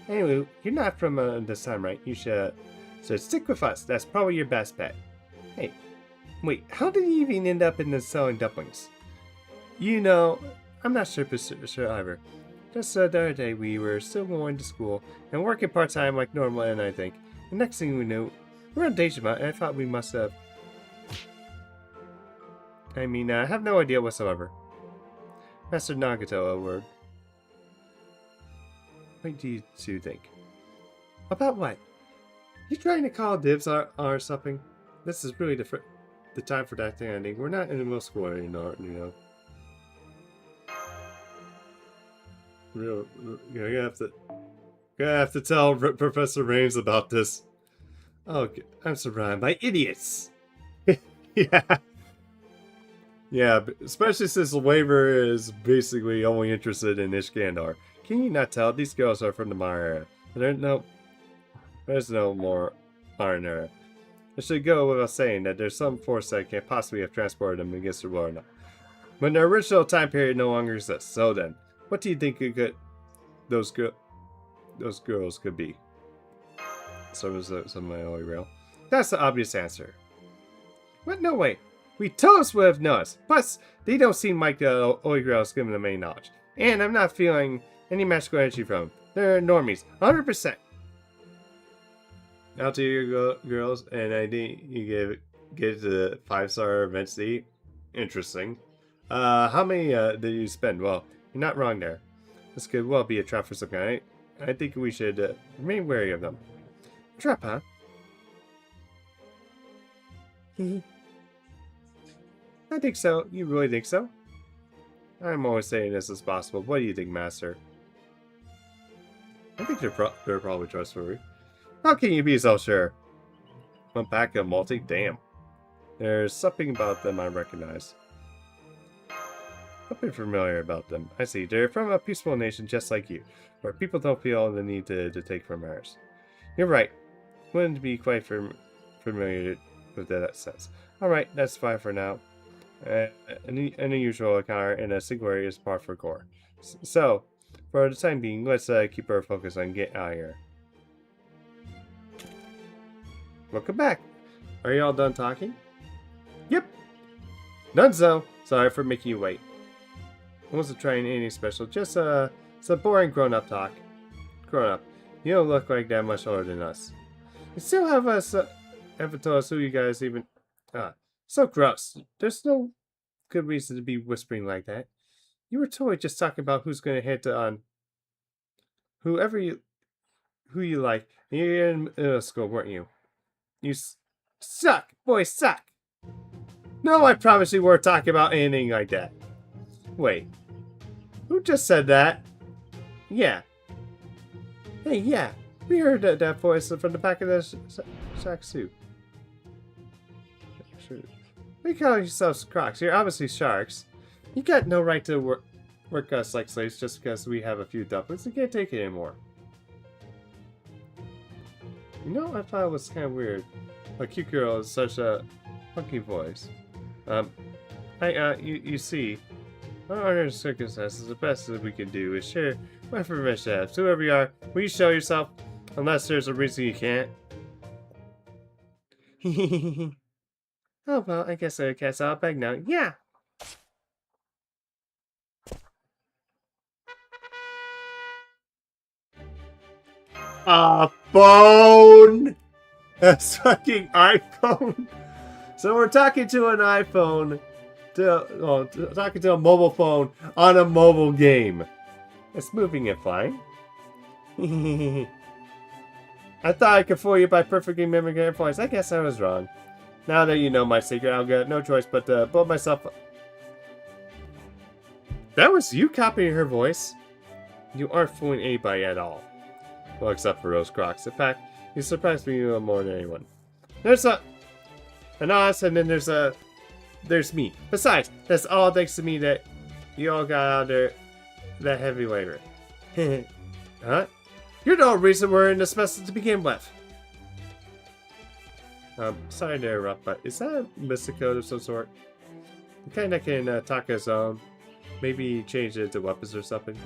Anyway, you're not from this time, right? You should stick with us. That's probably your best bet. Hey, wait, how did you even end up in the selling dumplings? You know, I'm not sure either. Just the other day we were still going to school and working part-time like normal, and I think the next thing we knew, we're on Dejima, and I thought we must have... I mean, I have no idea whatsoever. Master Nagato, a word. What do you two think? About what? You trying to call dibs or something? This is really the time for that thing, I think. We're not in the middle school anymore, you know. You're gonna have to tell Professor Rames about this. Oh, I'm surrounded by idiots. Yeah. Yeah, especially since the waiver is basically only interested in Ishgandar. Can you not tell? These girls are from the Mara era. There's no more Iron era. It should go without saying that there's some force that can't possibly have transported them against the war now. When the original time period no longer exists. So then, what do you think those girls could be? Some of my Holy Grail. That's the obvious answer. What? No way. We totes would have noticed. Plus, they don't seem like the Holy Grail is giving them any knowledge. And I'm not feeling any magical energy from them. They're normies. 100%. Out to your girls, and I think you get the 5-star immensity. Interesting. How many did you spend? Well, you're not wrong there. This could well be a trap for some kind. I think we should remain wary of them. Trap, huh? I think so. You really think so? I'm always saying this is possible. What do you think, Master? I think they're probably trustworthy. How can you be so sure? One pack of multi? Damn. There's something about them I recognize. Something familiar about them. I see. They're from a peaceful nation just like you, where people don't feel the need to take from ours. You're right. Wouldn't be quite familiar with that sense. Alright, that's fine for now. An unusual encounter in a single area is par for core. So, for the time being, let's keep our focus on getting out of here. Welcome back. Are you all done talking? Yep. Done so. Sorry for making you wait. I wasn't trying anything special, just some boring grown-up talk. Grown-up, you don't look like that much older than us. You still haven't told us who you guys even... So gross. There's no good reason to be whispering like that. You were totally just talking about who's going to hit on who you like. And you're in middle school, weren't you? You suck. Boys suck. No, I promise you weren't talking about anything like that. Wait. Who just said that? Yeah. Hey, yeah. We heard that voice from the back of the shack suit. We call yourselves crocs. You're obviously sharks. You got no right to work us like slaves just because we have a few dumplings. You can't take it anymore. You know, I thought it was kind of weird. A cute girl is such a funky voice. You see, Our circumstances, the best that we can do is share my information. So whoever you are, will you show yourself? Unless there's a reason you can't. Oh, well, I guess I guess I'll beg now. Yeah! A phone! A fucking iPhone! So we're talking to an iPhone, talking to a mobile phone on a mobile game. It's moving and flying. I thought I could fool you by perfectly mimicking her voice. I guess I was wrong. Now that you know my secret, I'll get no choice but to build myself. That was you copying her voice? You aren't fooling anybody at all. Well, except for Rose Crocs. In fact, you surprised me more than anyone. There's an us, and then there's me. Besides, that's all thanks to me that you all got out there that heavy labor. Huh? You're the reason we're in this mess to begin with. Sorry to interrupt, but is that a mystic code of some sort? The kind that can talk his own? Maybe change it to weapons or something?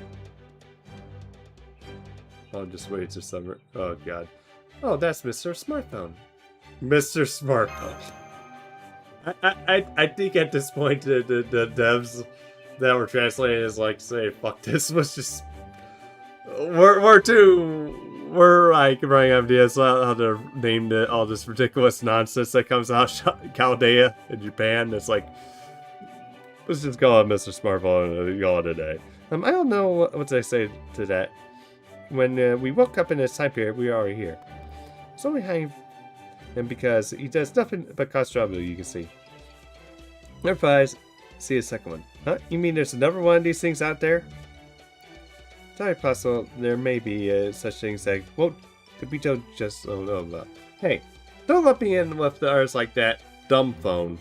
I'll just wait to summer. Oh god. Oh, that's Mr. Smartphone. Mr. Smartphone. I think at this point the devs that were translating is like say fuck this was just we're like running ideas how to name all this ridiculous nonsense that comes out Chaldea in Japan. It's like let's just call it Mr. Smartphone and call it a day. I don't know what I say to that. When we woke up in this time period, we were already here. It's only hiding him because he does nothing but cause trouble, you can see. Never see a second one. Huh? You mean there's another one of these things out there? It's very possible there may be such things like, well, could be told just, oh no. Hey, don't let me in with ours like that dumb phone.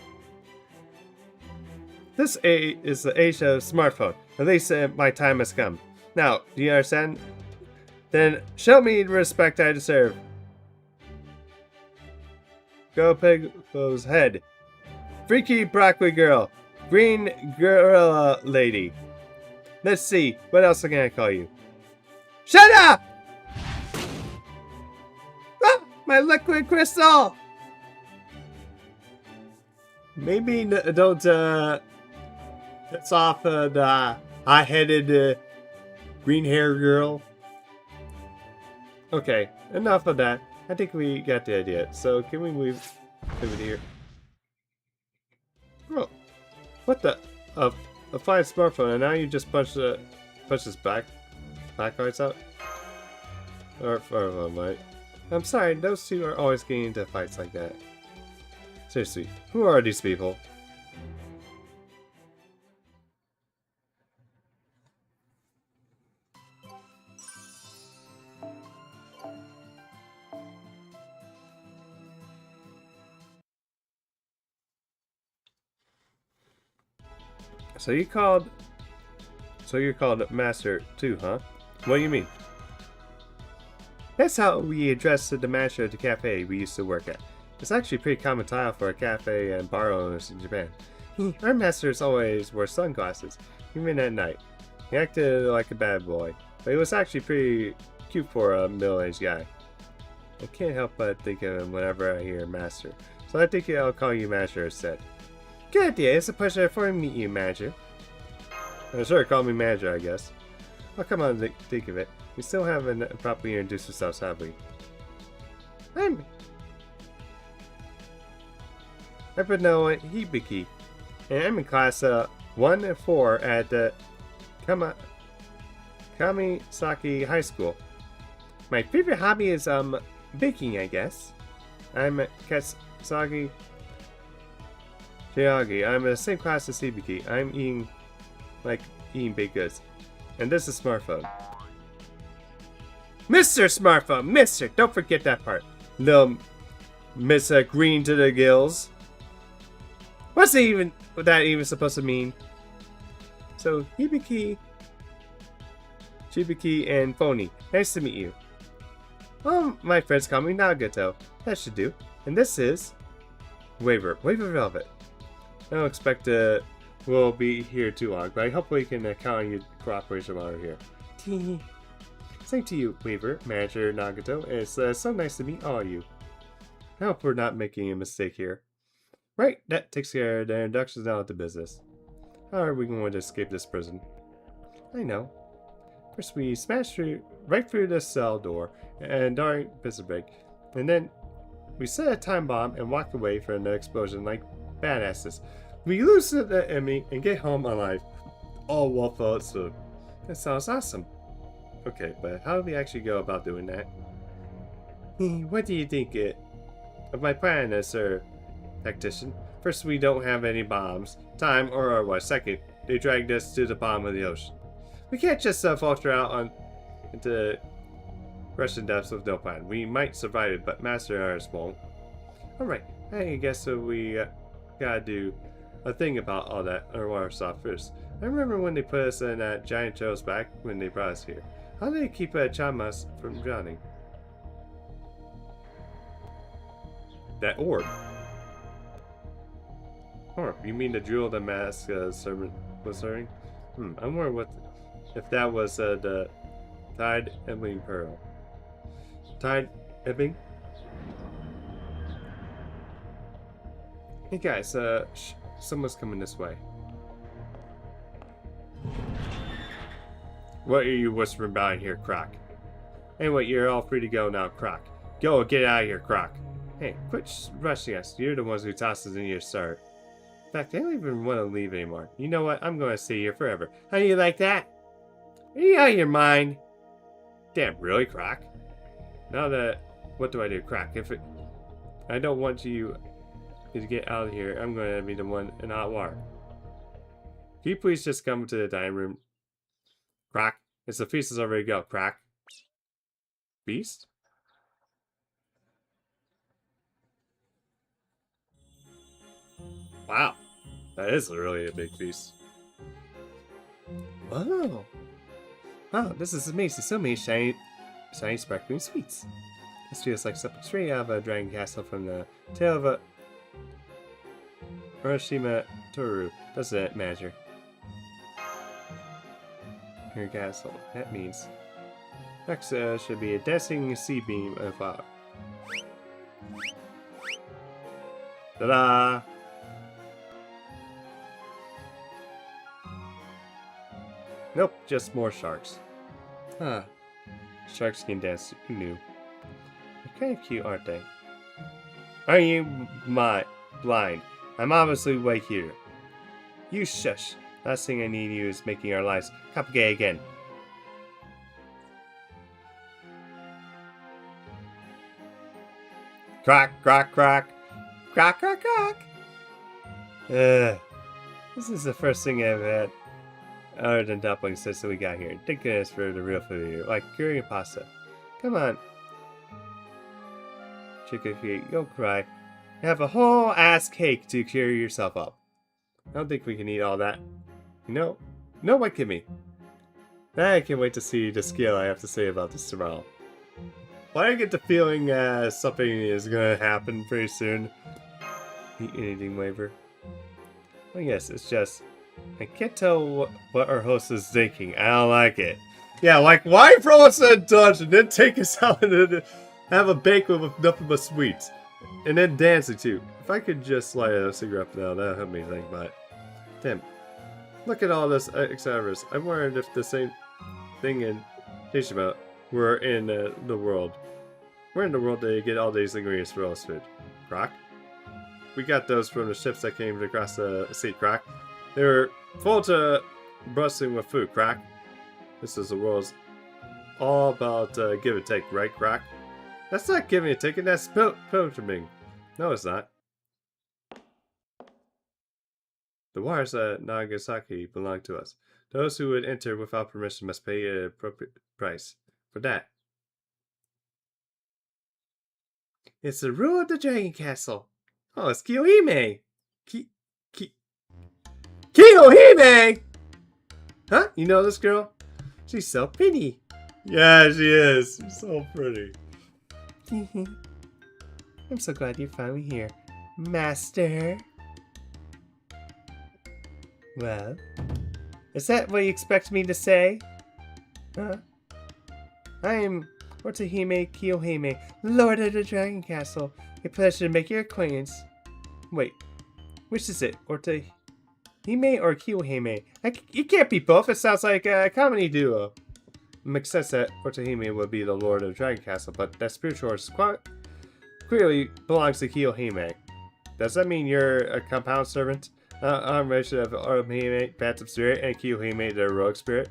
This is the age of smartphone. At least my time has come. Now, do you understand? Then show me the respect I deserve. Go Pig's head. Freaky broccoli girl. Green gorilla lady. Let's see, what else can I call you? Shut up! Ah, my liquid crystal! Maybe don't piss off the high-headed green hair girl. Okay, enough of that. I think we got the idea. So can we move over here? Oh, what the? A fine smartphone, and now you just punch his backlights out. Or might. I'm sorry, those two are always getting into fights like that. Seriously, who are these people? So you're called Master too, huh? What do you mean? That's how we address the master at the cafe we used to work at. It's actually a pretty common title for a cafe and bar owners in Japan. Our masters always wore sunglasses, even at night. He acted like a bad boy, but he was actually pretty cute for a middle-aged guy. I can't help but think of him whenever I hear Master, so I think I'll call you Master instead. Good idea, it's a pleasure for me to meet you, Manager. Sure, call me Manager, I guess. Oh, come on, think of it. We still haven't properly introduced ourselves, have we? I've been known Hibiki, and I'm in class 1 and 4 at Kamisaki High School. My favorite hobby is baking, I guess. I'm Katsagi Shiragi. I'm in the same class as Hibiki. I'm eating baked goods. And this is smartphone. Mr. Smartphone! Mr. Don't forget that part. Little Miss Green to the gills. What's that even supposed to mean? So, Hibiki, Shibiki, and Phony. Nice to meet you. My friends call me Nagato. That should do. And this is Waver Velvet. I don't expect we'll be here too long, but I hope we can count on your cooperation while we're here. Same to you, Weaver, Manager Nagato. It's so nice to meet all of you. I hope we're not making a mistake here. Right, that takes care of the introductions. Now to business. How are we going to escape this prison? I know. First, we smash right through the cell door and during business break, and then we set a time bomb and walk away from the explosion like badasses. We lose the enemy and get home alive, all while full of food. That sounds awesome. Okay, but how do we actually go about doing that? What do you think of my plan, sir, tactician? First, we don't have any bombs. Time, or what? Second, they dragged us to the bottom of the ocean. We can't just falter out into Russian depths with no plan. We might survive it, but Master ours won't. Alright, I guess we gotta do a thing about all that underwater stuff first. I remember when they put us in that giant trail's back when they brought us here. How do they keep Chamas from drowning? That orb. Orb? You mean the jewel the mask servant was wearing? I wonder if that was the Tide Ebbing Pearl. Tide Ebbing? Hey guys, someone's coming this way. What are you whispering about here, Croc? Anyway, you're all free to go now, Croc. Go, get out of here, Croc. Hey, quit rushing us. You're the ones who tossed us in your start. In fact, I don't even want to leave anymore. You know what? I'm going to stay here forever. How do you like that? Are you out of your mind? Damn, really, Croc? Now that... What do I do, Croc? I don't want you to get out of here. I'm going to be the one in hot water. Can you please just come to the dining room? Croc, it's the feast is already go, Croc. Feast? Wow, that is really a big feast. Oh, wow, this is amazing. So many shiny sparkling sweets. This feels like something straight out of a dragon castle from the tale of a Urashima Toru, doesn't it, Manager? Your castle. That means next should be a dancing sea beam of fire. Ta-da! Nope, just more sharks. Huh. Sharks can dance. Who knew? They're kind of cute, aren't they? Are you blind? I'm obviously right here. You shush. Last thing I need you is making our lives complicated again. Croc, croc, croc. Croc, croc, croc. This is the first thing I've had other than dumplings since we got here. Thank goodness for the real food here, like curry and pasta. Come on. Chicken feet, don't cry. You have a whole ass cake to cheer yourself up. I don't think we can eat all that. No, what give me? I can't wait to see the skill I have to say about this tomorrow. Why do I get the feeling something is gonna happen pretty soon? Eat anything, Waver? Well, yes, it's just I can't tell what our host is thinking. I don't like it. Yeah, like why throw us in a dungeon, then take us out and have a banquet with nothing but sweets, and then dancing too. If I could just light a cigarette now, that would help me think. But damn. Look at all this extras. I wondered if the same thing in Tishima were in the world. Where in the world did they get all these ingredients for all this food? Croc? We got those from the ships that came across the sea, Croc. They were full to bursting with food, Croc. This is the world's all about give and take, right, Croc? That's not giving and taking, that's pilgriming. No, it's not. The waters at Nagasaki belong to us. Those who would enter without permission must pay an appropriate price for that. It's the rule of the Dragon Castle. Oh, it's Kiyohime! Kiyohime! Huh? You know this girl? She's so pretty. Yeah, she is. She's so pretty. I'm so glad you're finally here, Master. Well, is that what you expect me to say? Huh? I am Ortahime Kiyohime, Lord of the Dragon Castle. A pleasure to make your acquaintance. Wait, which is it? Ortahime or Kiyohime? You can't be both. It sounds like a comedy duo. It makes sense that Ortahime would be the Lord of the Dragon Castle, but that spiritual horse clearly belongs to Kiyohime. Does that mean you're a compound servant? I'm mention of Ortahime, Phantom Spirit, and Kiyohime, the heroic spirit?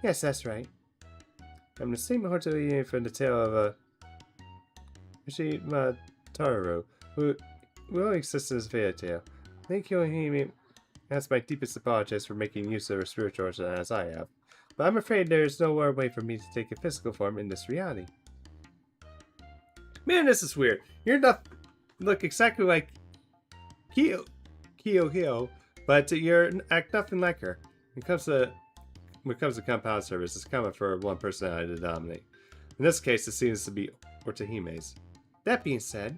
Yes, that's right. I'm the same Ortahime from the tale of Taro, who only exists as a fairy tale. Thank Kiyohime has my deepest apologies for making use of her spiritual horse as I have. But I'm afraid there's no more way for me to take a physical form in this reality. Man, this is weird. You're not look exactly like Kyo, but you act nothing like her. When it comes to compound service, it's common for one personality to dominate. In this case, it seems to be Ortahime's. That being said,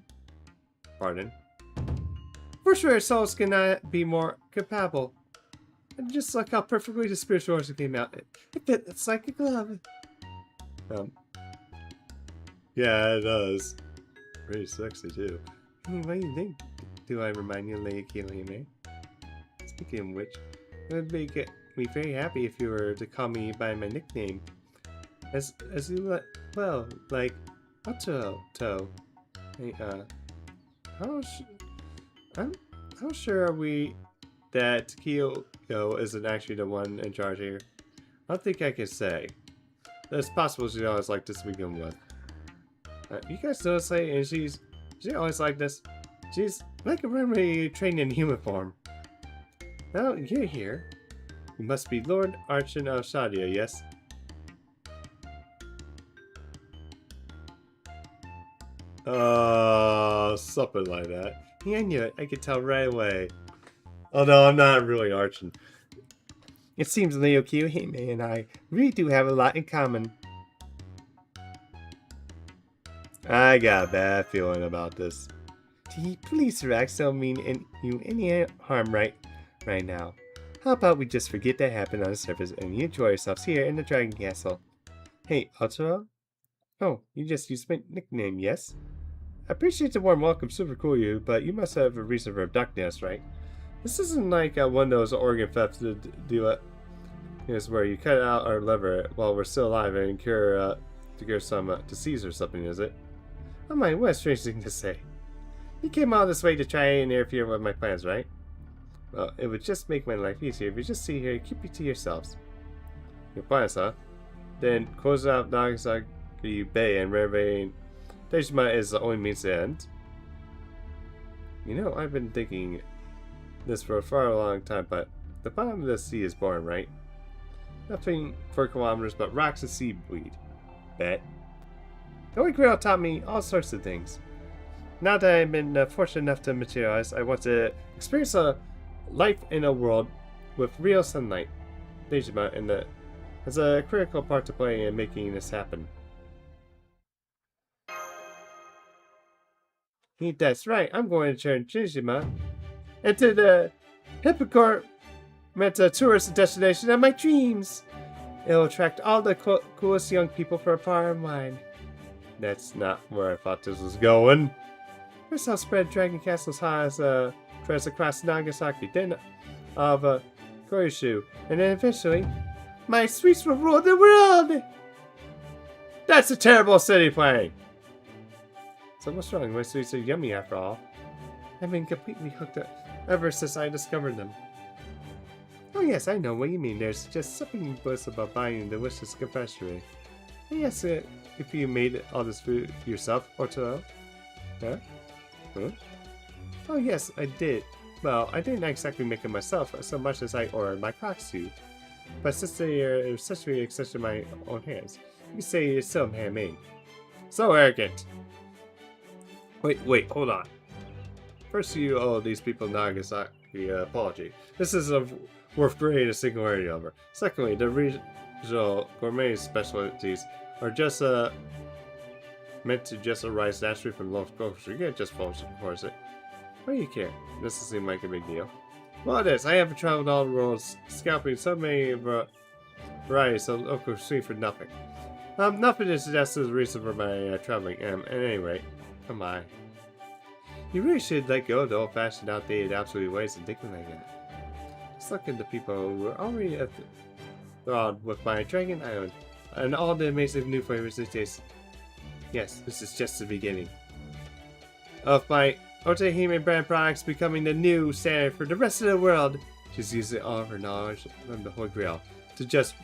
pardon. For sure, souls cannot be more compatible. And just look how perfectly the spiritual horse came out. It fits like a glove. Yeah, it does. Pretty sexy too. What do you think? Do I remind you, Lady Kiyohime? Speaking of which, it would make me very happy if you were to call me by my nickname. As you well, like Otto. Hey, how sure are we that Kyo isn't actually the one in charge here? I don't think I can say. It's possible she always like this to begin with. You guys notice that, and she always like this. She's like a remedy trained in human form. Well, you're here. You must be Lord Archon of Shadia, yes? Something like that. Yeah, I knew it. I could tell right away. Although I'm not really Archon. It seems Leo Kiyohime and I really do have a lot in common. I got a bad feeling about this. Please, Rex, don't mean you any harm right now. How about we just forget that happened on the surface and you enjoy yourselves here in the Dragon Castle? Hey, Ultra? Oh, you just used my nickname, yes? I appreciate the warm welcome, super cool you, but you must have a reason for abducting us, right? This isn't like one of those organ thefts to do it. Here's where you cut out our liver while we're still alive and cure some disease or something, is it? Oh my, what a strange thing to say. You came all this way to try and interfere with my plans, right? Well, it would just make my life easier if you just sit here and keep it to yourselves. Your plans, huh? Then close out Nagasaki Bay and renovating Dejima is the only means to end. You know, I've been thinking this for a far long time, but the bottom of the sea is boring, right? Nothing for kilometers but rocks and seaweed. Bet. The Holy Grail taught me all sorts of things. Now that I've been fortunate enough to materialize, I want to experience a life in a world with real sunlight. Dejima has a critical part to play in making this happen. That's right, I'm going to turn Dejima into the Hippocor tourist destination of my dreams. It'll attract all the coolest young people for a far and wide. That's not where I thought this was going. First I'll spread Dragon Castle's highs tries across Nagasaki, then of Koishu, and then eventually, my sweets will rule the world! That's a terrible city planning! So what's wrong? My sweets are yummy after all. I've been completely hooked up ever since I discovered them. Oh yes, I know what you mean. There's just something bliss about buying a delicious confectionery. Yes, if you made all this food yourself, Orto? Huh? Huh? Oh yes, I did. Well, I didn't exactly make it myself so much as I ordered my proxy. But since they are essentially extension of my own hands, you say it's still handmade. So arrogant! Wait, hold on. First you owe these people Nagasaki apology. This isn't worth grading a singularity over. Secondly, the regional gourmet specialties are just meant to just arise naturally from local culture. You can't just force it. Why do you care? Doesn't seem like a big deal. Well, this, I have traveled all the world, scalping so many varieties of local sweet for nothing. Nothing to suggest is the reason for my traveling. At any rate, come on. You really should let go of the old-fashioned, outdated, absolute ways of thinking like that. Just look at the people who are already enthralled with my Dragon Island and all the amazing new flavors they taste. Yes, this is just the beginning of my Otahime brand products becoming the new standard for the rest of the world. She's using all of her knowledge from the Holy Grail to just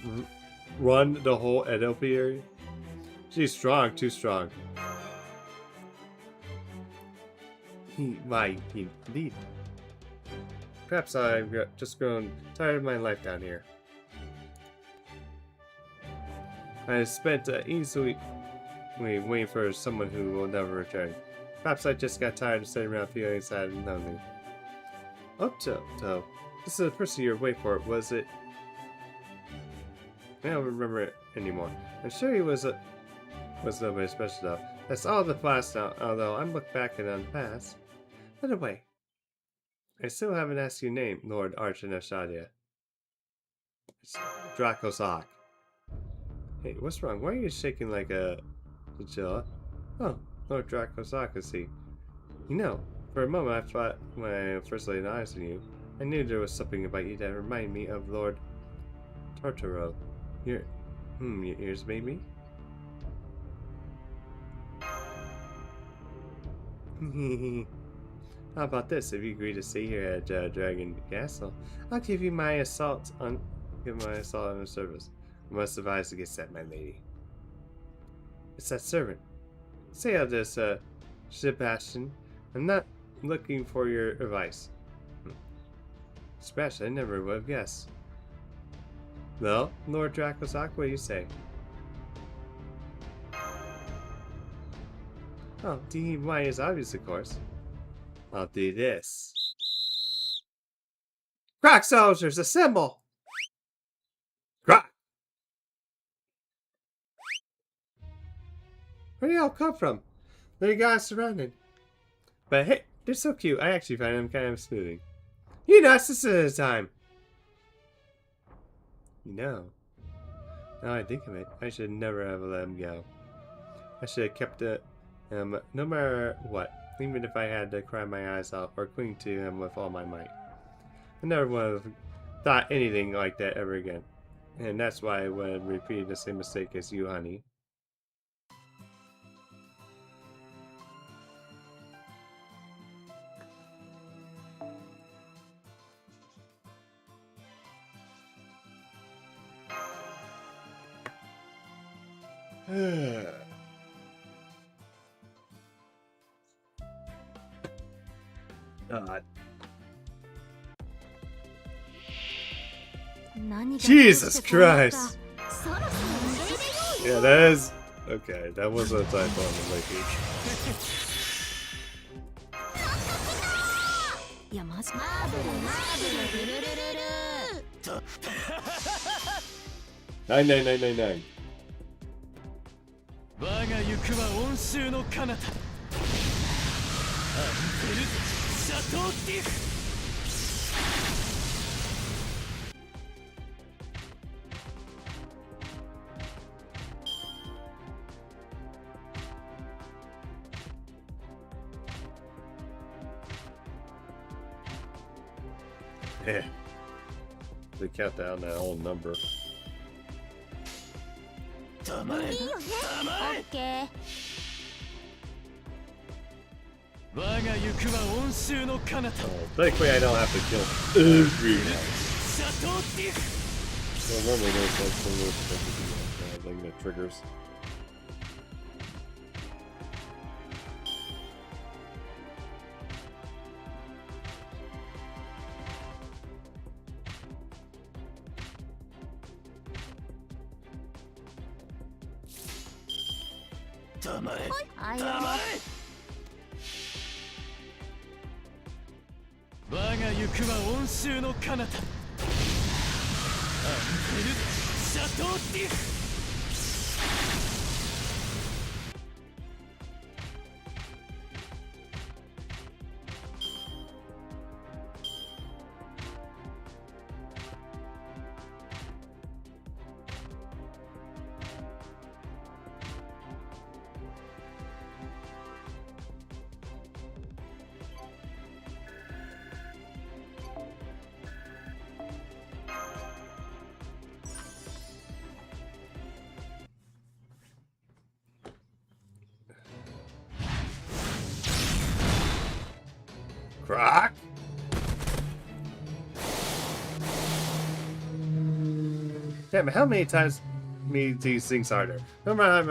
run the whole Edo area. She's strong, too strong. Indeed. Perhaps I've just grown tired of my life down here. I spent easily waiting for someone who will never return. Perhaps I just got tired of sitting around feeling sad and lonely. Otto, this is the person you were waiting for, was it? I don't remember it anymore. I'm sure he was nobody special though. That's all the past now, although I'm looking back on the past. By the way, I still haven't asked your name, Lord Archanashadia. It's Dracosok. Hey, what's wrong? Why are you shaking like a chinchilla? Oh, Lord Dracosok, I see. You know, for a moment I thought when I first laid eyes on you, I knew there was something about you that reminded me of Lord Tartaro. Your ears made me? How about this? If you agree to stay here at Dragon Castle, I'll give my assault on the service. I must advise against that, my lady. It's that servant. Say all this, Sebastian. I'm not looking for your advice. Sebastian, I never would have guessed. Well, Lord Dracosok, what do you say? Oh, D-Y is obvious, of course. I'll do this. Crack soldiers, assemble! Crack! Where do y'all come from? They got us surrounded. But hey, they're so cute. I actually find them kind of smoothing. You nuts, this is the time. You know, now I think of it, I should never have let him go. I should have kept it, no matter what, even if I had to cry my eyes out or cling to him with all my might. I never would have thought anything like that ever again. And that's why I would repeat the same mistake as you, honey. God. Jesus Christ! Yeah, that is... Okay, that wasn't a typo on the wiki. Nine. 我が行くは温州の彼方アンテルシャトーディフ Yeah. They count down that whole number. Okay. Oh, thankfully I don't have to kill everyone. Well, normally there's like some little thing that triggers. Croc? Damn it, how many times these things are there? No matter how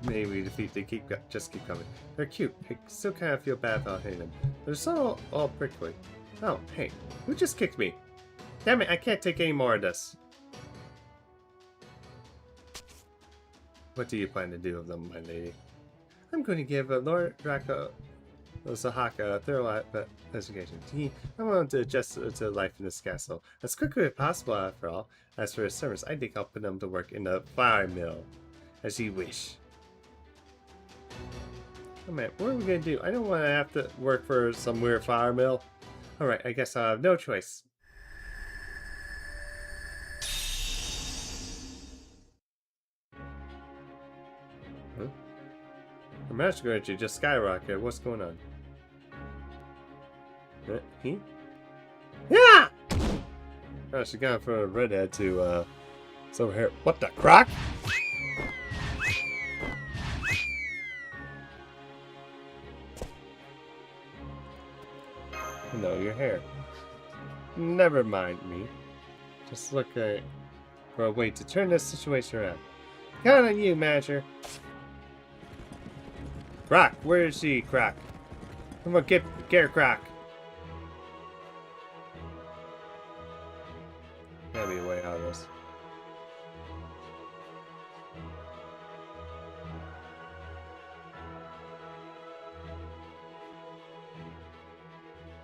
many we defeat, they just keep coming. They're cute. I still kind of feel bad about hitting them. They're so all prickly. Oh, hey, who just kicked me? Damn it, I can't take any more of this. What do you plan to do with them, my lady? I'm going to give Lord Draco Sahaka a thorough investigation. I want to adjust to life in this castle as quickly as possible, after all. As for his servants, I think I'll put them to work in the flour mill. As you wish. Oh man, what are we going to do? I don't want to have to work for some weird flour mill. Alright, I guess I'll have no choice. Huh? Our magic energy just skyrocketed. What's going on? He? Yeah! Oh, she got from a redhead to, it's over here. What the croc? No, your hair. Never mind me. Just look for a way to turn this situation around. Count on you, manager. Croc, where is she, Croc? Come on, get her, Croc. Gotta be a way out of this.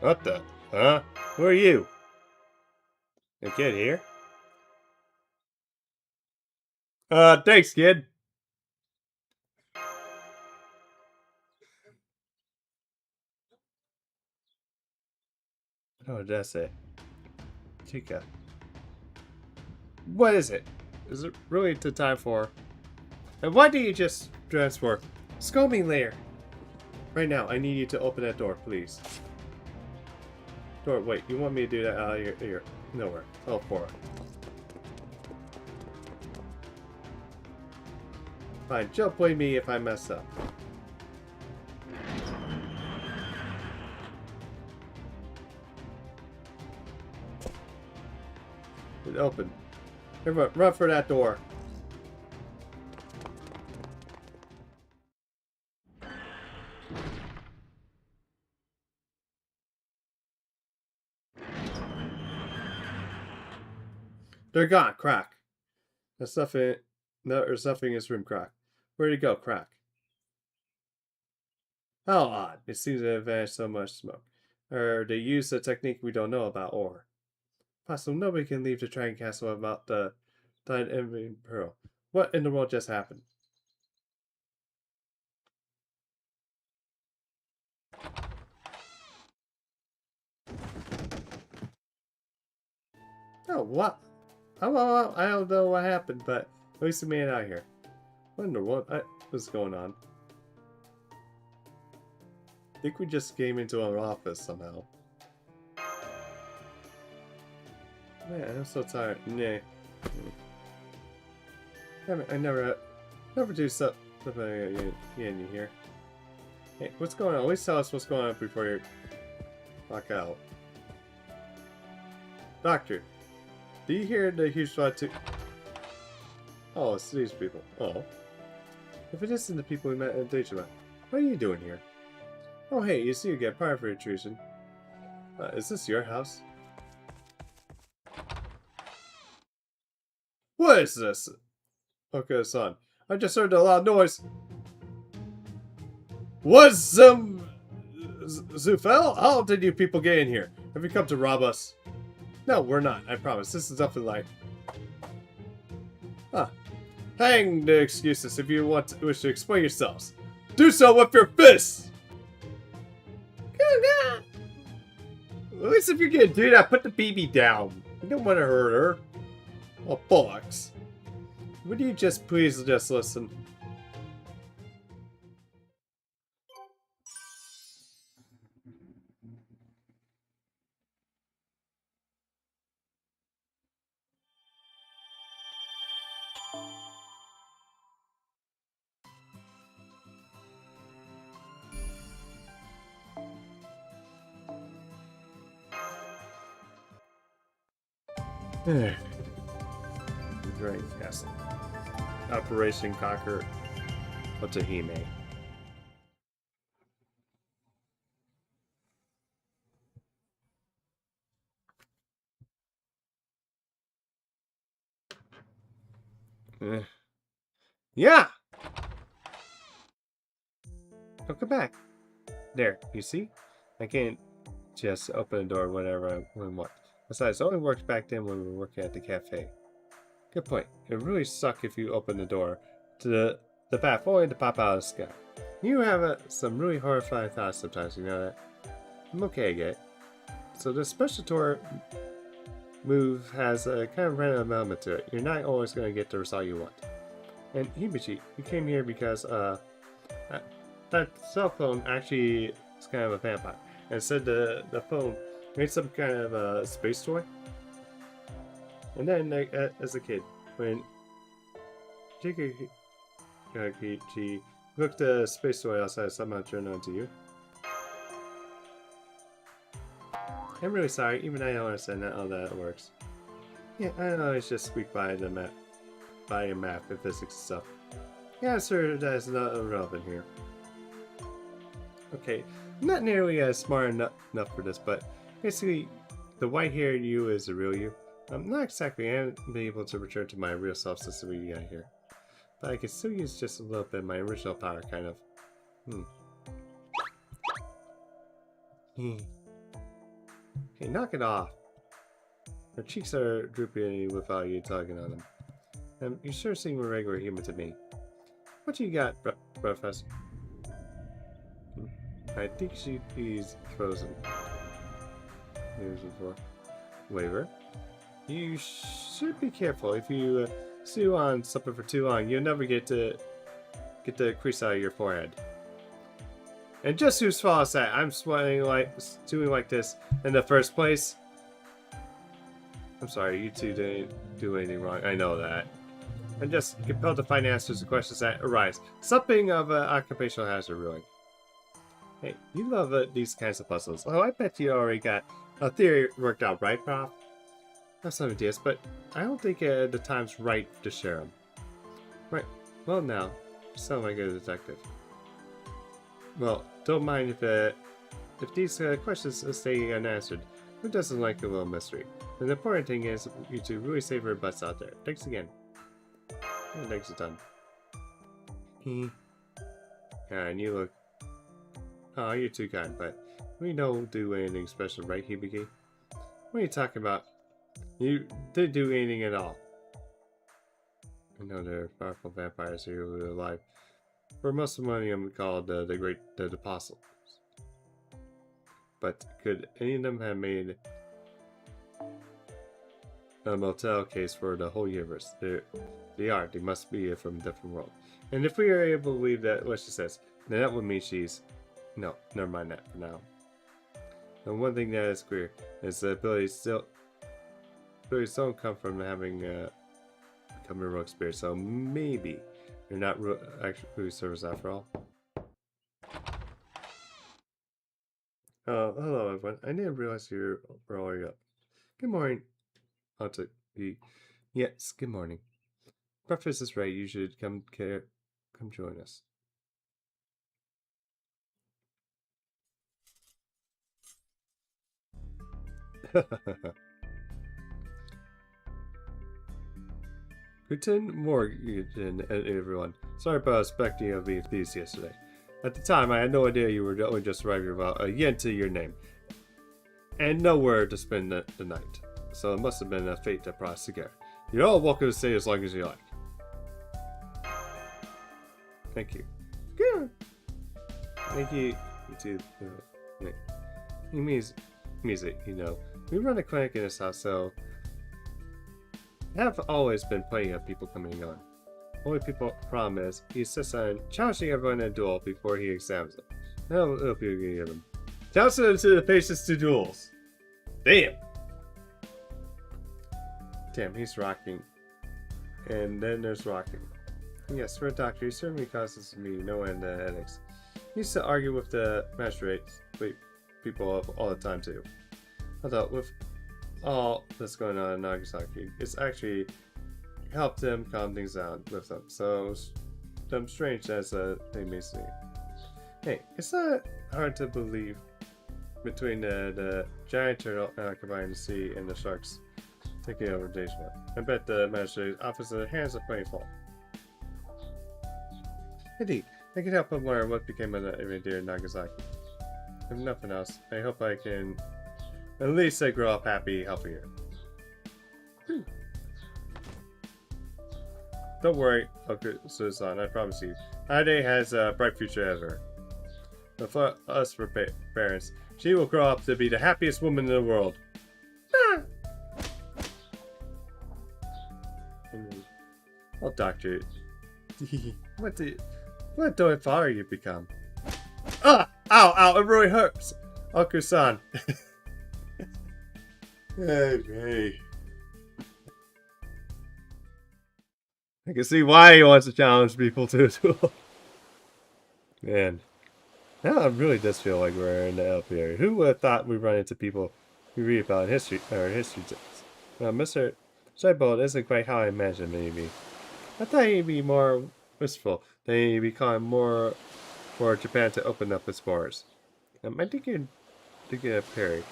What the? Huh? Who are you? A kid here? Thanks, kid. Oh, did I say? Chica. What is it? Is it really the time for? And why do you just transfer? Scold me later. Right now, I need you to open that door, please. Door, wait, you want me to do that out of here? Nowhere. Oh, for it. Fine, just blame me if I mess up. It opened. Everyone, run for that door. They're gone, Crack. There's stuffing. No, there's stuffing in his room, Crack. Where'd he go, Crack? How odd. It seems to have vanished so much smoke. Or they used a technique we don't know about, or possible nobody can leave the Dragon Castle about the Diamond Envy Pearl. What in the world just happened? Oh, what? Oh, I don't know what happened, but at least we made it out here. Wonder what was going on. I think we just came into our office somehow. Man, I'm so tired. Nah. I never do stuff in here. Hey, what's going on? At least tell us what's going on before you walk out. Doctor, do you hear the huge flood too? Oh, it's these people. Oh. If it isn't the people we met in Dejima, what are you doing here? Oh, hey, you see you get fired for intrusion. Is this your house? What is this? Okay, son. I just heard a loud noise. Was Zufel? How did you people get in here? Have you come to rob us? No, we're not. I promise. This is nothing like. Huh. Hang the excuses if you wish to explain yourselves. Do so with your fists! At least if you're gonna do that, put the baby down. I don't want to hurt her. Oh, bollocks. Would you please just listen? Dragon Castle. Operation Conquer Otahime. Yeah! Oh, come back. There, you see? I can't just open the door whenever I want. Besides, it only worked back then when we were working at the cafe. Good point. It would really suck if you opened the door to the path only to pop out of the sky. You have some really horrifying thoughts sometimes, you know that? I'm okay, I get it. So the special tour move has a kind of random element to it. You're not always going to get the result you want. And Hibichi, you came here because that cell phone actually is kind of a vampire. And said the phone made some kind of a space toy. And then, as a kid, when Jiki looked the space toy outside, somehow turned on to you. I'm really sorry, even I don't understand how that works. Yeah, I don't know, it's just squeak by the map, by a map and physics stuff. Yeah, sir, that's not irrelevant here. Okay, I'm not nearly as smart enough for this, but basically, the white-haired you is the real you. I'm not exactly able to return to my real self since we got here, but I can still use just a little bit of my original power, kind of. Hey, knock it off. Her cheeks are droopy without you tugging on them. You sure seem a regular human to me. What you got, Professor? I think she's frozen. News before. Waiver. You should be careful. If you stew on something for too long, you'll never get the crease out of your forehead. And just whose fault is that? I'm stewing like this in the first place. I'm sorry, you two didn't do anything wrong. I know that. I'm just compelled to find answers to questions that arise. Something of an occupational hazard, really. Hey, you love these kinds of puzzles. Oh, I bet you already got a theory worked out, right, Prof? I have some ideas, but I don't think the time's right to share them. Right. Well, now, you sound like a detective. Well, don't mind if these questions stay unanswered. Who doesn't like a little mystery? And the important thing is you two really save your butts out there. Thanks again. Yeah, thanks a ton. And you look... Oh, you're too kind, but we don't do anything special, right, Hibiki? What are you talking about? You didn't do anything at all. I know there are powerful vampires here who are alive. For most of the millennium called the Apostles. But could any of them have made a motel case for the whole universe? They are. They must be from a different world. And if we are able to believe that what she says, then that would mean she's... No, never mind that for now. And one thing that is clear is the abilities don't come from having become a rogue spirit. So maybe you're not actually service after all. Hello everyone. I didn't realize you were already up. Good morning. Yes, good morning. Breakfast is ready. You should come join us. Guten Morgen, everyone. Sorry about expecting of these yesterday. At the time, I had no idea you were only just arriving about a yen to your name. And nowhere to spend the night. So it must have been a fate that brought us together. You're all welcome to stay as long as you like. Thank you. Good. Thank you. You too. He means it, you know. We run a clinic in this house, so there have always been plenty of people coming on. Only problem is, he insists on challenging everyone in a duel before he examines them. I don't know if you can give him. Challenge them to the patients to duels. Damn! Damn, he's rocking. And then there's rocking. Yes, for a doctor, he certainly causes me no end of headaches. He used to argue with the magistrates, people all the time too. Although, with all that's going on in Nagasaki. It's actually helped him calm things down with them. So, strange as they may seem. Hey, it's not hard to believe between the giant turtle occupying the sea and the sharks taking over Dejima. I bet the magistrate's officer's hands are plenty full. Indeed, I can help him learn what became of the dear Nagasaki. If nothing else, I hope I can at least grow up happy, healthier. Don't worry, Susan, I promise you. Ade has a bright future ahead of her. But for us parents, she will grow up to be the happiest woman in the world. Ah! Oh, Doctor. What do I father you become? Ah! Ow! Ow! It really hurts! Uncle-san. Hey. I can see why he wants to challenge people too. Man. Now it really does feel like we're in the Elf area. Who would have thought we'd run into people we read about in history texts? Well, Mr. Seibold isn't quite how I imagined him to be. I thought he'd be more wistful, that he'd be calling more for Japan to open up its borders. I think you're thinking of Perry.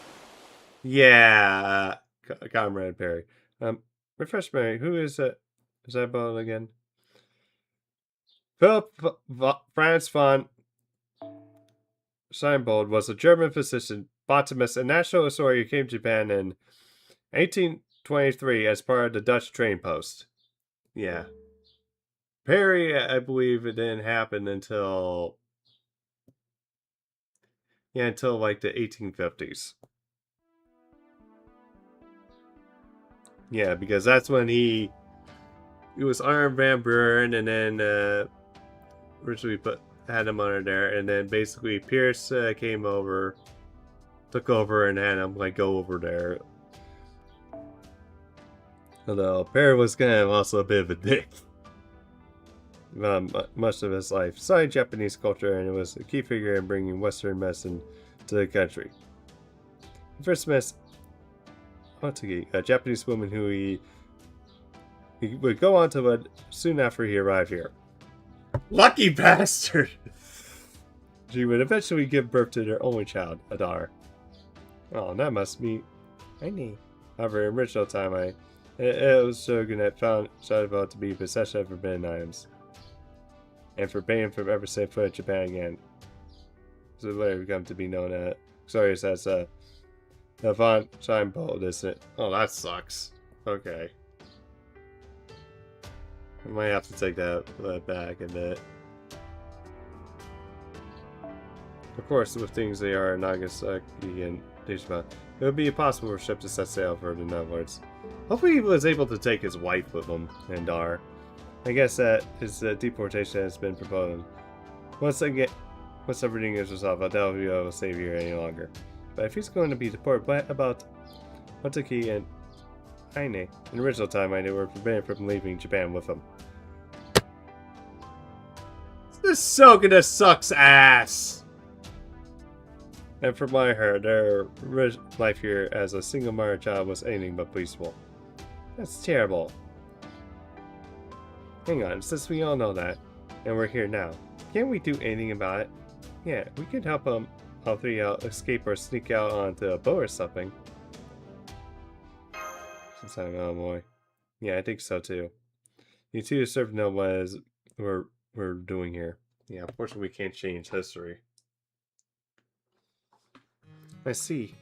Yeah, Comrade Perry. Refresh Mary, who is Seibold again? Philip Franz von Scheinbold was a German physician, botanist, and national historian who came to Japan in 1823 as part of the Dutch trading post. Yeah. Perry, I believe it didn't happen until like the 1850s. Yeah, because that's when he was Arm Van Buren, and then originally had him under there, and then basically Pierce came over, took over, and had him go over there. Although Perry was kind of also a bit of a dick. Much of his life, studied Japanese culture, and it was a key figure in bringing Western medicine to the country. He first met Otsuki, a Japanese woman who he would go on to wed soon after he arrived here. Lucky bastard! She would eventually give birth to their only child, a daughter. Oh, that must be tiny. However, in original time, it was Shogun that found Seibold to be possession of forbidden items, and forbade him from ever setting foot in Japan again. So later become to be known as von Scheinbold, isn't it? Oh, that sucks. Okay. I might have to take that back a bit. Of course, with things they are in Nagasaki and Dejima, it would be impossible for ships to set sail for the Netherlands. Hopefully he was able to take his wife with him, and Dar. I guess that his deportation has been proposed. Once everything is resolved, I doubt we will stay here any longer. But if he's going to be deported, what about Otsuki and Aine? In original time, Aine were forbidden from leaving Japan with him. This Shogun sucks ass! And from what I heard, their life here as a single mother child was anything but peaceful. That's terrible. Hang on, since we all know that, and we're here now, can't we do anything about it? Yeah, we could help them all three out escape or sneak out onto a boat or something. Oh boy. Yeah, I think so too. You two deserve to know what we're doing here. Yeah, unfortunately we can't change history. I see.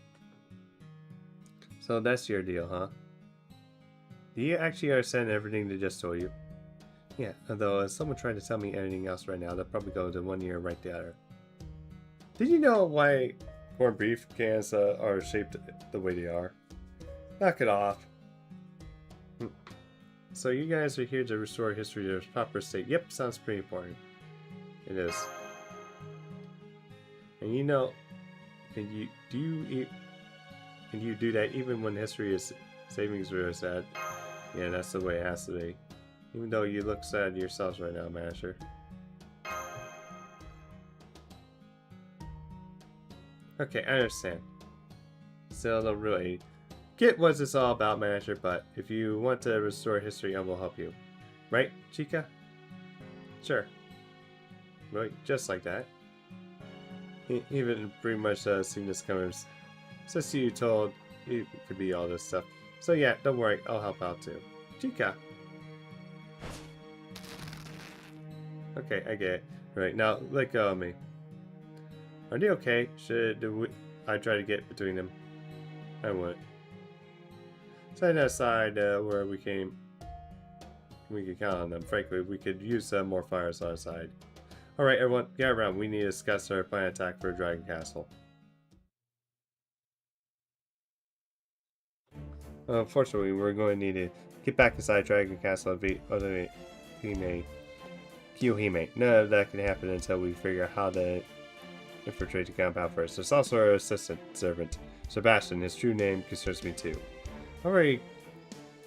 So that's your deal, huh? Do you actually understand everything they just told you? Yeah, although if someone tried to tell me anything else right now, they'll probably go to one ear right the other. Did you know why corned beef cans are shaped the way they are? Knock it off. So you guys are here to restore history to its proper state. Yep, sounds pretty important. It is. And you know, and you do that even when history is savings really sad. Yeah, that's the way it has to be. Even though you look sad yourselves right now, Masher. Okay, I understand. Still don't really get what it's all about, manager, but if you want to restore history, I will help you. Right, Chica? Sure. Right, just like that. Even pretty much seen this coming since you told it could be all this stuff. So yeah, don't worry, I'll help out too. Chica. Okay, I get it. Right, now let go of me. Are they okay? I try to get between them? I wouldn't. Setting aside where we could count on them. Frankly, we could use more fires on our side. Alright, everyone, get around. We need to discuss our plan attack for Dragon Castle. Unfortunately, we're going to need to get back inside Dragon Castle and beat Kiyohime. None of that can happen until we figure out how to infiltrate the compound first. There's also our assistant servant, Sebastian. His true name concerns me too. I already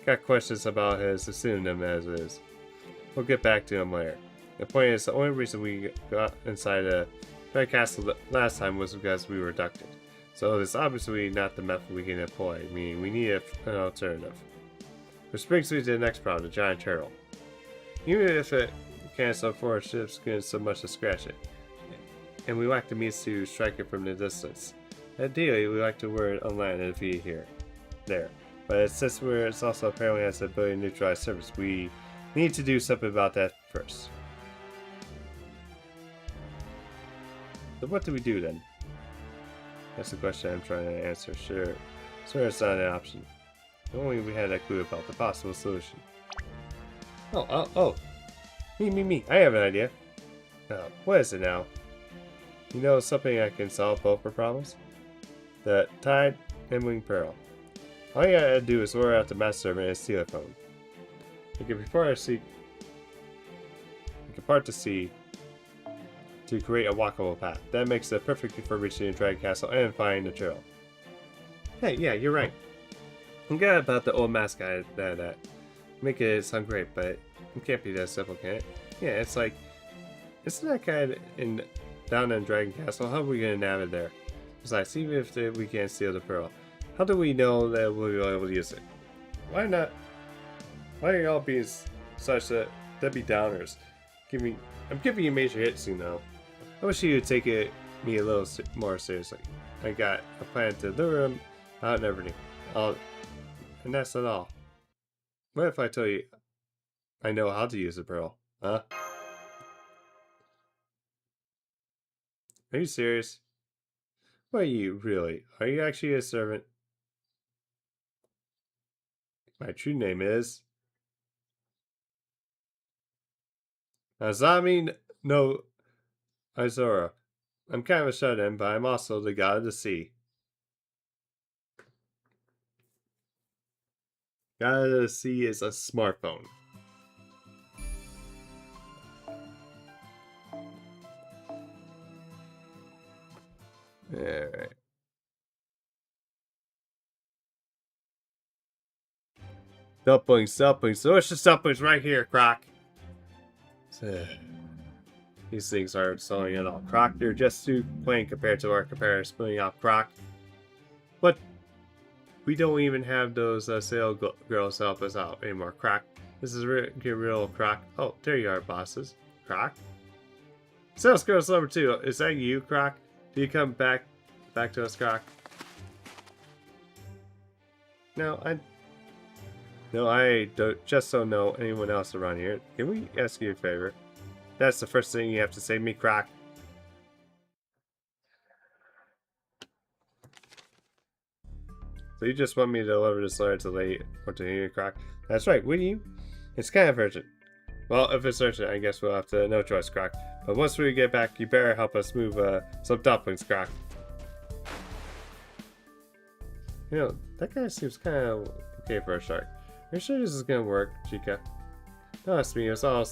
got questions about his pseudonym as is. We'll get back to him later. The point is, the only reason we got inside the castle last time was because we were abducted. So it's obviously not the method we can employ, meaning we need an alternative. Which brings me to the next problem, the giant turtle. Even if it can't so far, ships can so much to scratch it. And we lack the means to strike it from the distance. Ideally, we like to wear it on land and defeat it there. But since it's also apparently has the ability to neutralize surface, we need to do something about that first. So what do we do then? That's the question I'm trying to answer. Sure, it's not an option. If only we had a clue about the possible solution. Oh. Me. I have an idea. What is it now? You know something I can solve both our problems? The Tide and Wing Pearl. All you gotta do is lure out the master servant and steal a phone. We can part the sea to create a walkable path. That makes it perfect for reaching the Dragon Castle and finding the trail. Hey, yeah, you're right. I'm glad about the old mask guy that make it sound great, but it can't be that simple, can it? Yeah, it's like, isn't that guy down in Dragon Castle? How are we gonna navigate there? Besides, even if we can't steal the pearl, how do we know that we'll be able to use it? Why not? Why are y'all being such Debbie Downers? I'm giving you major hits soon though. I wish you would take me a little more seriously. I got a plan to lure him out and everything. And that's not all. What if I tell you I know how to use the pearl? Huh? Are you serious? What are you, really? Are you actually a servant? My true name is Azami no Izora. I'm kind of a shut-in, but I'm also the god of the sea. God of the sea is a smartphone. Alright. Dumplings. Delicious dumplings right here, Croc. These things aren't selling at all. Croc, they're just too plain compared to our competitors putting out Croc. But we don't even have those sale girls help us out anymore. Croc. This is real Croc. Oh, there you are, bosses. Croc? Sales girls number 2. Is that you, Croc? Do you come back to us, Croc? No, I don't know anyone else around here. Can we ask you a favor? That's the first thing you have to say to me, Croc. So you just want me to deliver this letter to Lady or to you, Croc? That's right, would you? It's kind of urgent. Well, if it's urgent, I guess we'll have to no choice, Croc. But once we get back, you better help us move some dumplings, Croc. You know, that guy seems kind of okay for a shark. Are you sure this is gonna work, Chica? No, it's me. It's all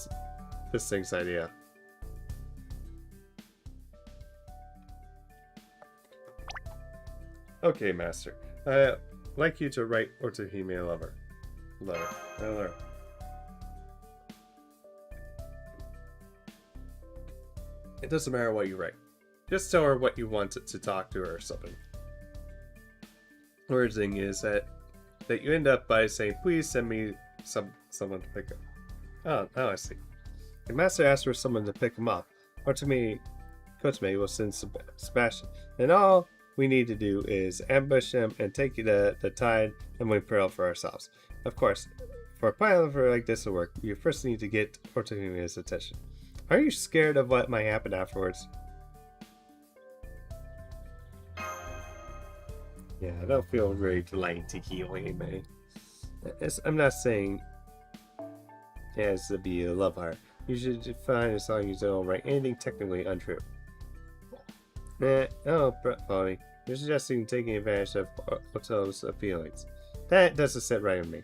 this thing's idea. Okay, Master. I'd like you to write or to email a letter. It doesn't matter what you write. Just tell her what you want to talk to her or something. Her thing is that that you end up by saying, please send me someone to pick up. Oh, now I see. The master asks for someone to pick him up, or to me, Kochme will send Sebastian, and all we need to do is ambush him and take the tide and win Pearl for ourselves. Of course, for a plan like this to work, you first need to get Ortonia's attention. Are you scared of what might happen afterwards? Yeah, I don't feel very delighted to heal anybody. I'm not saying it has to be a love heart. You should define a song you don't write anything technically untrue. Oh, Polly, you're suggesting taking advantage of Otto's feelings. That doesn't sit right with me.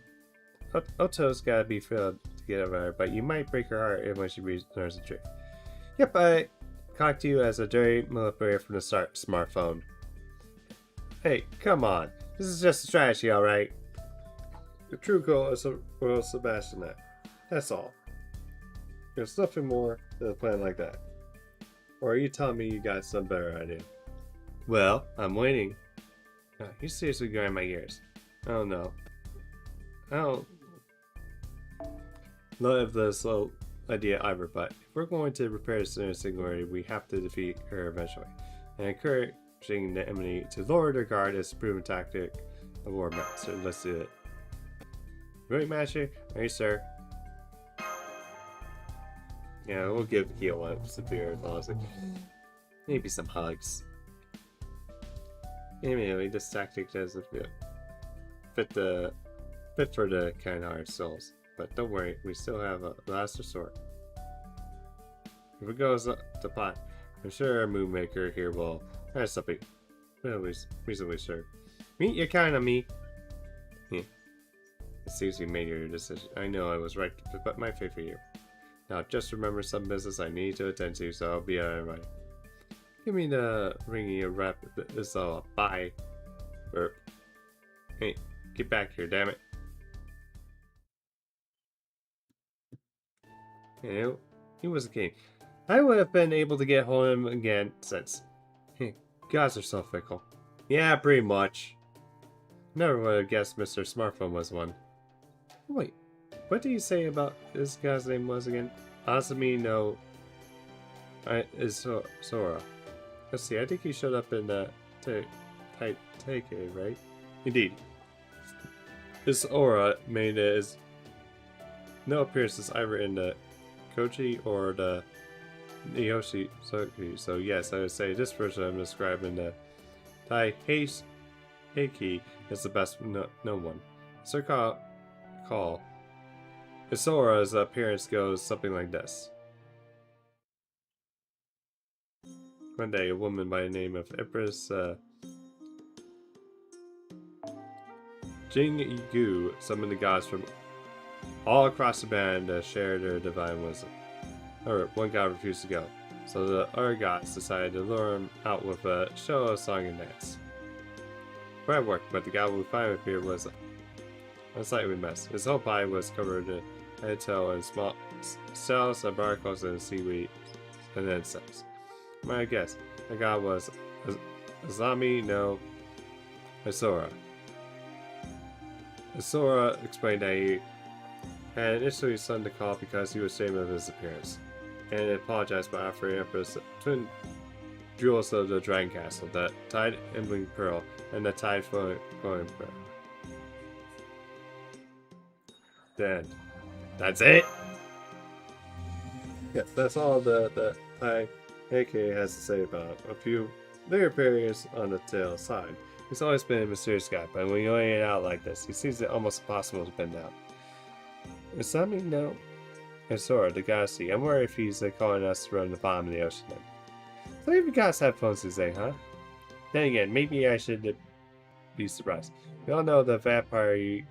Otto's gotta be thrilled to get over her, but you might break her heart when she learns the truth. Yep, I cocked you as a dirty manipulator from the start, smartphone. Hey, come on. This is just a strategy, alright? The true goal is to royal Sebastian. That's all. There's nothing more than a plan like that. Or are you telling me you got some better idea? Well, I'm waiting. Oh, you seriously grind my ears. Oh no. I don't love this little idea either, but if we're going to repair the singularity, we have to defeat her eventually. And encouraging the enemy to lower their guard is a proven tactic of war master. Let's do it. Really, Master? Are you, sir? Yeah, we'll give Heal a superior policy. Maybe some hugs. Anyway, this tactic doesn't fit for the kind-hearted souls. But don't worry, we still have a last resort. If it goes to pot, I'm sure our Moonmaker here will have something reasonably sure. Meet your kind of me. Yeah. It seems you made your decision. I know I was right to put my faith in you. Now, just remember some business I need to attend to, so I'll be on my way. Give me the ringing a rep. This all bye. Burp. Hey, get back here, damn it. You know, he was a king. I would have been able to get hold of him again since. Gods are so fickle. Yeah, pretty much. Never would have guessed Mr. Smartphone was one. Wait, what did you say about this guy's name was again? Asami no... is Sora. Let's see, I think he showed up in the Taike, right? Indeed. This aura made his no appearances either in the Koji or the Yoshi Soki. So yes, I would say this version I'm describing the Taiheki is the best known one. So call Isora's appearance goes something like this. One day, a woman by the name of Empress Jing-gu summoned the gods from all across the band to share their divine wisdom. However, one god refused to go, so the other gods decided to lure him out with a show of song and dance. It worked, but the god we finally appeared was a slightly mess. His whole body was covered in head to toe in small cells and barnacles and seaweed and insects. My guess, the god was Azami no Isora. Isora explained that he had initially shunned the call because he was ashamed of his appearance, and apologized by offering Empress twin jewels of the Dragon Castle, the Tide Embling Pearl, and the Tide Flowing Pearl. Then, that's it! Yeah, that's all the AK has to say about a few later periods on the tail side. He's always been a mysterious guy, but when you lay it out like this, he seems it almost impossible to pin down. Is that mean no? It's Sora, the galaxy. I'm worried if he's calling us to run the bottom of the ocean then. So even gods have phones these days, huh? Then again, maybe I should be surprised. We all know the vampire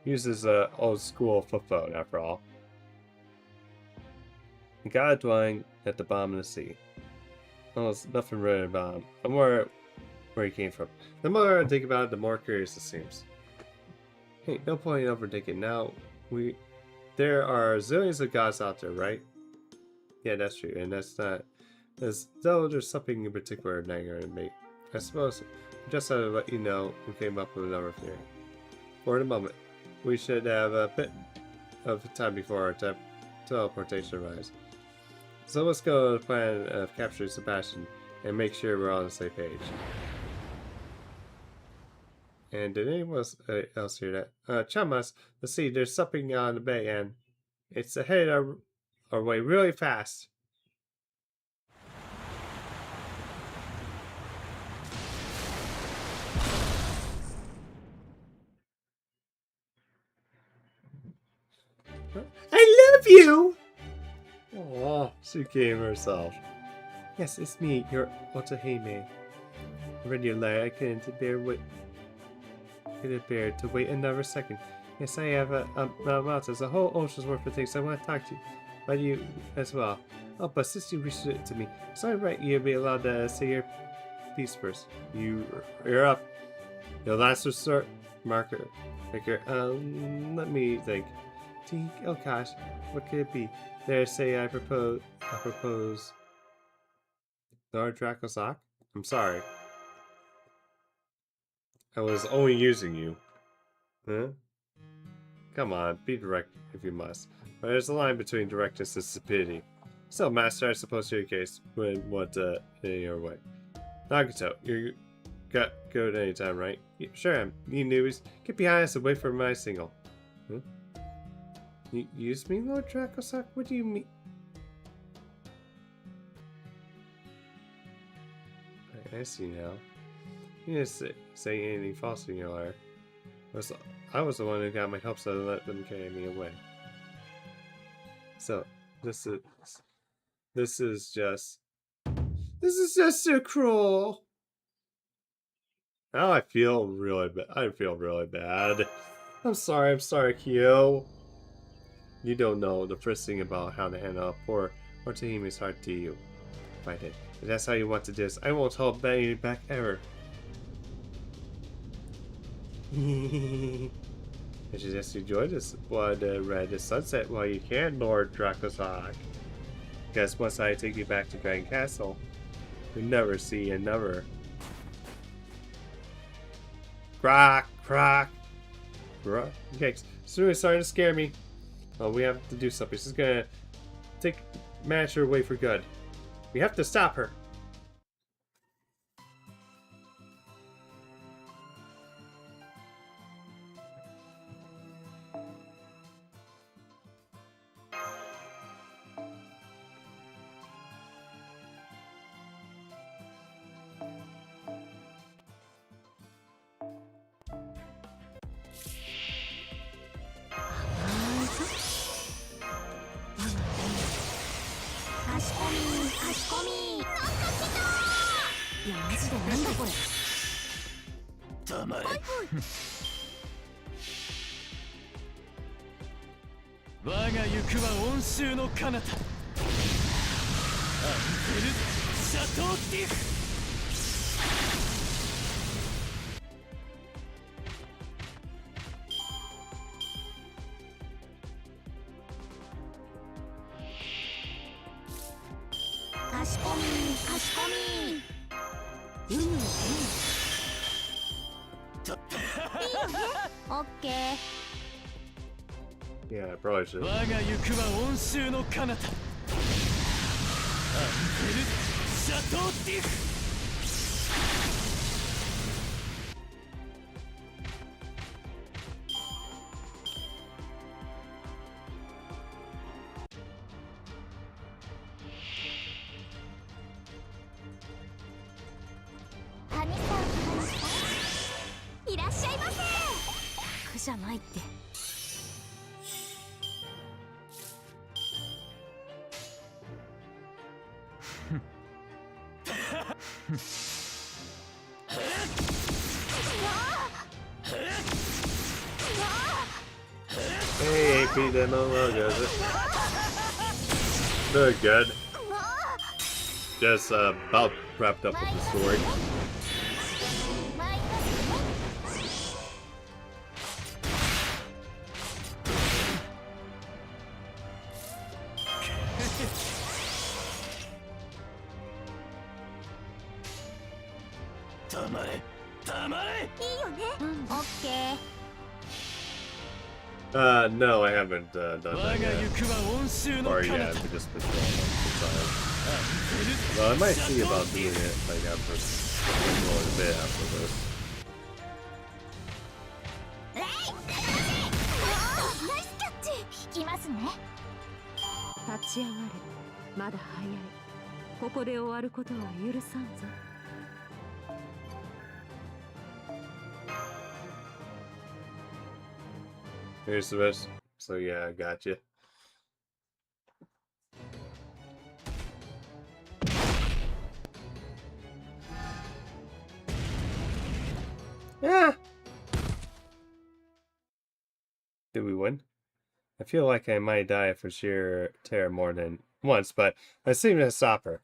uses an old school flip phone after all. The god dwelling at the bottom of the sea. Almost nothing written about him. I'm worried where he came from. The more I think about it, the more curious it seems. Hey, no point in overthinking. Now, there are zillions of gods out there, right? Yeah, that's true, and that's not as though there's something in particular nagging at me. I suppose just to let you know, we came up with another theory. for the moment. We should have a bit of time before our teleportation arrives. So let's go to the plan of capturing Sebastian and make sure we're all on the same page. And did anyone else hear that? Chamas, let's see, there's something on the bay and it's headed our way really fast. I love you! Oh, she came herself. Yes, it's me, your Otahime. I read your letter. I couldn't bear to wait another second. Yes, I have mountains, a whole ocean's worth of things I want to talk to you about you as well. Oh, but since you reached it to me, so right, you'll be allowed to say your piece first. You're up. Your last resort marker. Let me think. Oh gosh, what could it be? Dare say I propose. Lord Dracosak? I'm sorry. I was only using you. Huh? Come on, be direct if you must. But there's a line between directness and stupidity. Still, Master, I suppose your case would want in your way. Nagato, you got good anytime, right? Yeah, sure am. You newbies, get behind us and wait for my signal. Huh? You use me, Lord Dracosak? What do you mean? I see now. You didn't say anything false in your letter. I was the one who got my hopes up and let them carry me away. So, this is just so cruel. Now I feel really bad. I feel really bad. I'm sorry, Kyo. You don't know the first thing about how to handle poor Tahime's heart, do you? If I did. If that's how you want to do this, I won't hold Benny back ever. I suggest you join us while read the sunset while you can, Lord Dracosak. Guess once I take you back to Grand Castle, you'll never see another. Croc. Okay, soon it's starting to scare me. Well, we have to do something. She's gonna take Manager away for good. We have to stop her. Okay. Yeah, I probably should. Hey, AP demo logos. They're good. Just about wrapped up with the story. Okay. No, I haven't done that yet. Or yeah, we just been well, I might see about doing it like after a bit after this. 立ち上がれ。まだ早い。ここで終わることは許さんぞ。Here's the rest. So yeah, I got you. Yeah. Did we win? I feel like I might die for sheer terror more than once, but I seem to stop her.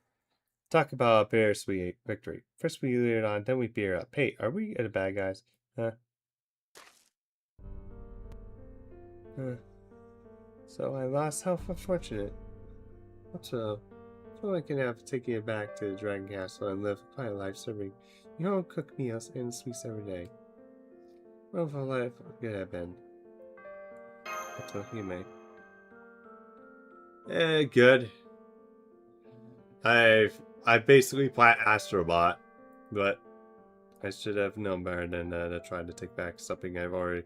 Talk about a bittersweet victory. First we lead it on, then we beat her up. Hey, are we the bad guys? Huh? So I lost. How unfortunate. What's up? I feel like I'm gonna have to take you back to the Dragon Castle and live a quiet life serving your own cooked meals and sweets every day. What if a life could have been? What's up, you may? Good. I basically play Astrobot, but I should have known better than to try to take back something I've already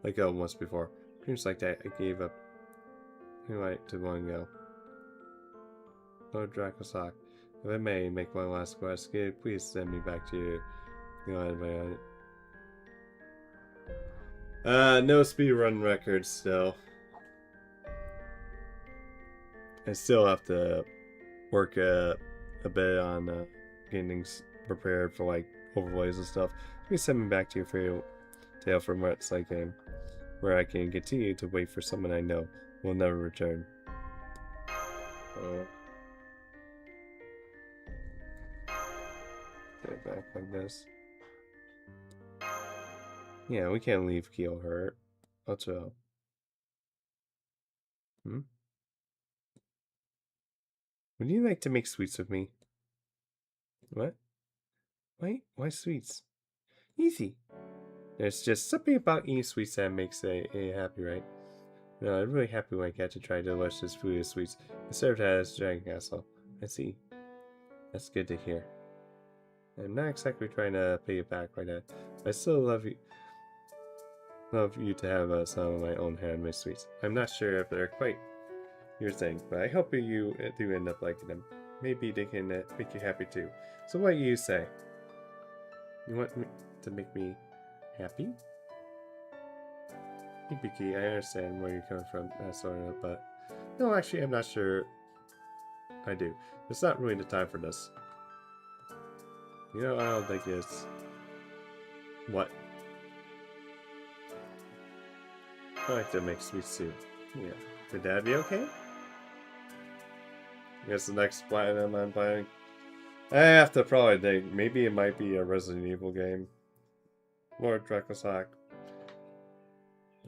let go once before. Dreams like that, I gave up. Right to one go. Lord Dracosock, if I may make one last quest, please send me back to you. No speedrun records still. I still have to work a bit on getting things prepared for like overlays and stuff. Please send me back to your fairy tale from Website Game, where I can continue to wait for someone I know will never return. Get it back like this. Yeah, we can't leave Keel hurt. What's up? Hmm? Would you like to make sweets with me? What? Wait, why sweets? Easy. There's just something about eating sweets that makes a happy, right? No, I'm really happy when I get to try delicious food and sweets. I served as Dragon Castle. I see. That's good to hear. I'm not exactly trying to pay you back right now. I still love you. Love you to have some of my own handmade sweets. I'm not sure if they're quite your thing, but I hope you do end up liking them. Maybe they can make you happy too. So what do you say? You want me to make me happy? Ibiki, I understand where you're coming from, sort of, but no, actually, I'm not sure I do. It's not really the time for this. You know, I don't think it's... What? I like to make sweet soup. Yeah. Would that be okay? I guess the next platinum I'm buying... I have to probably think. Maybe it might be a Resident Evil game. Or Dracosock.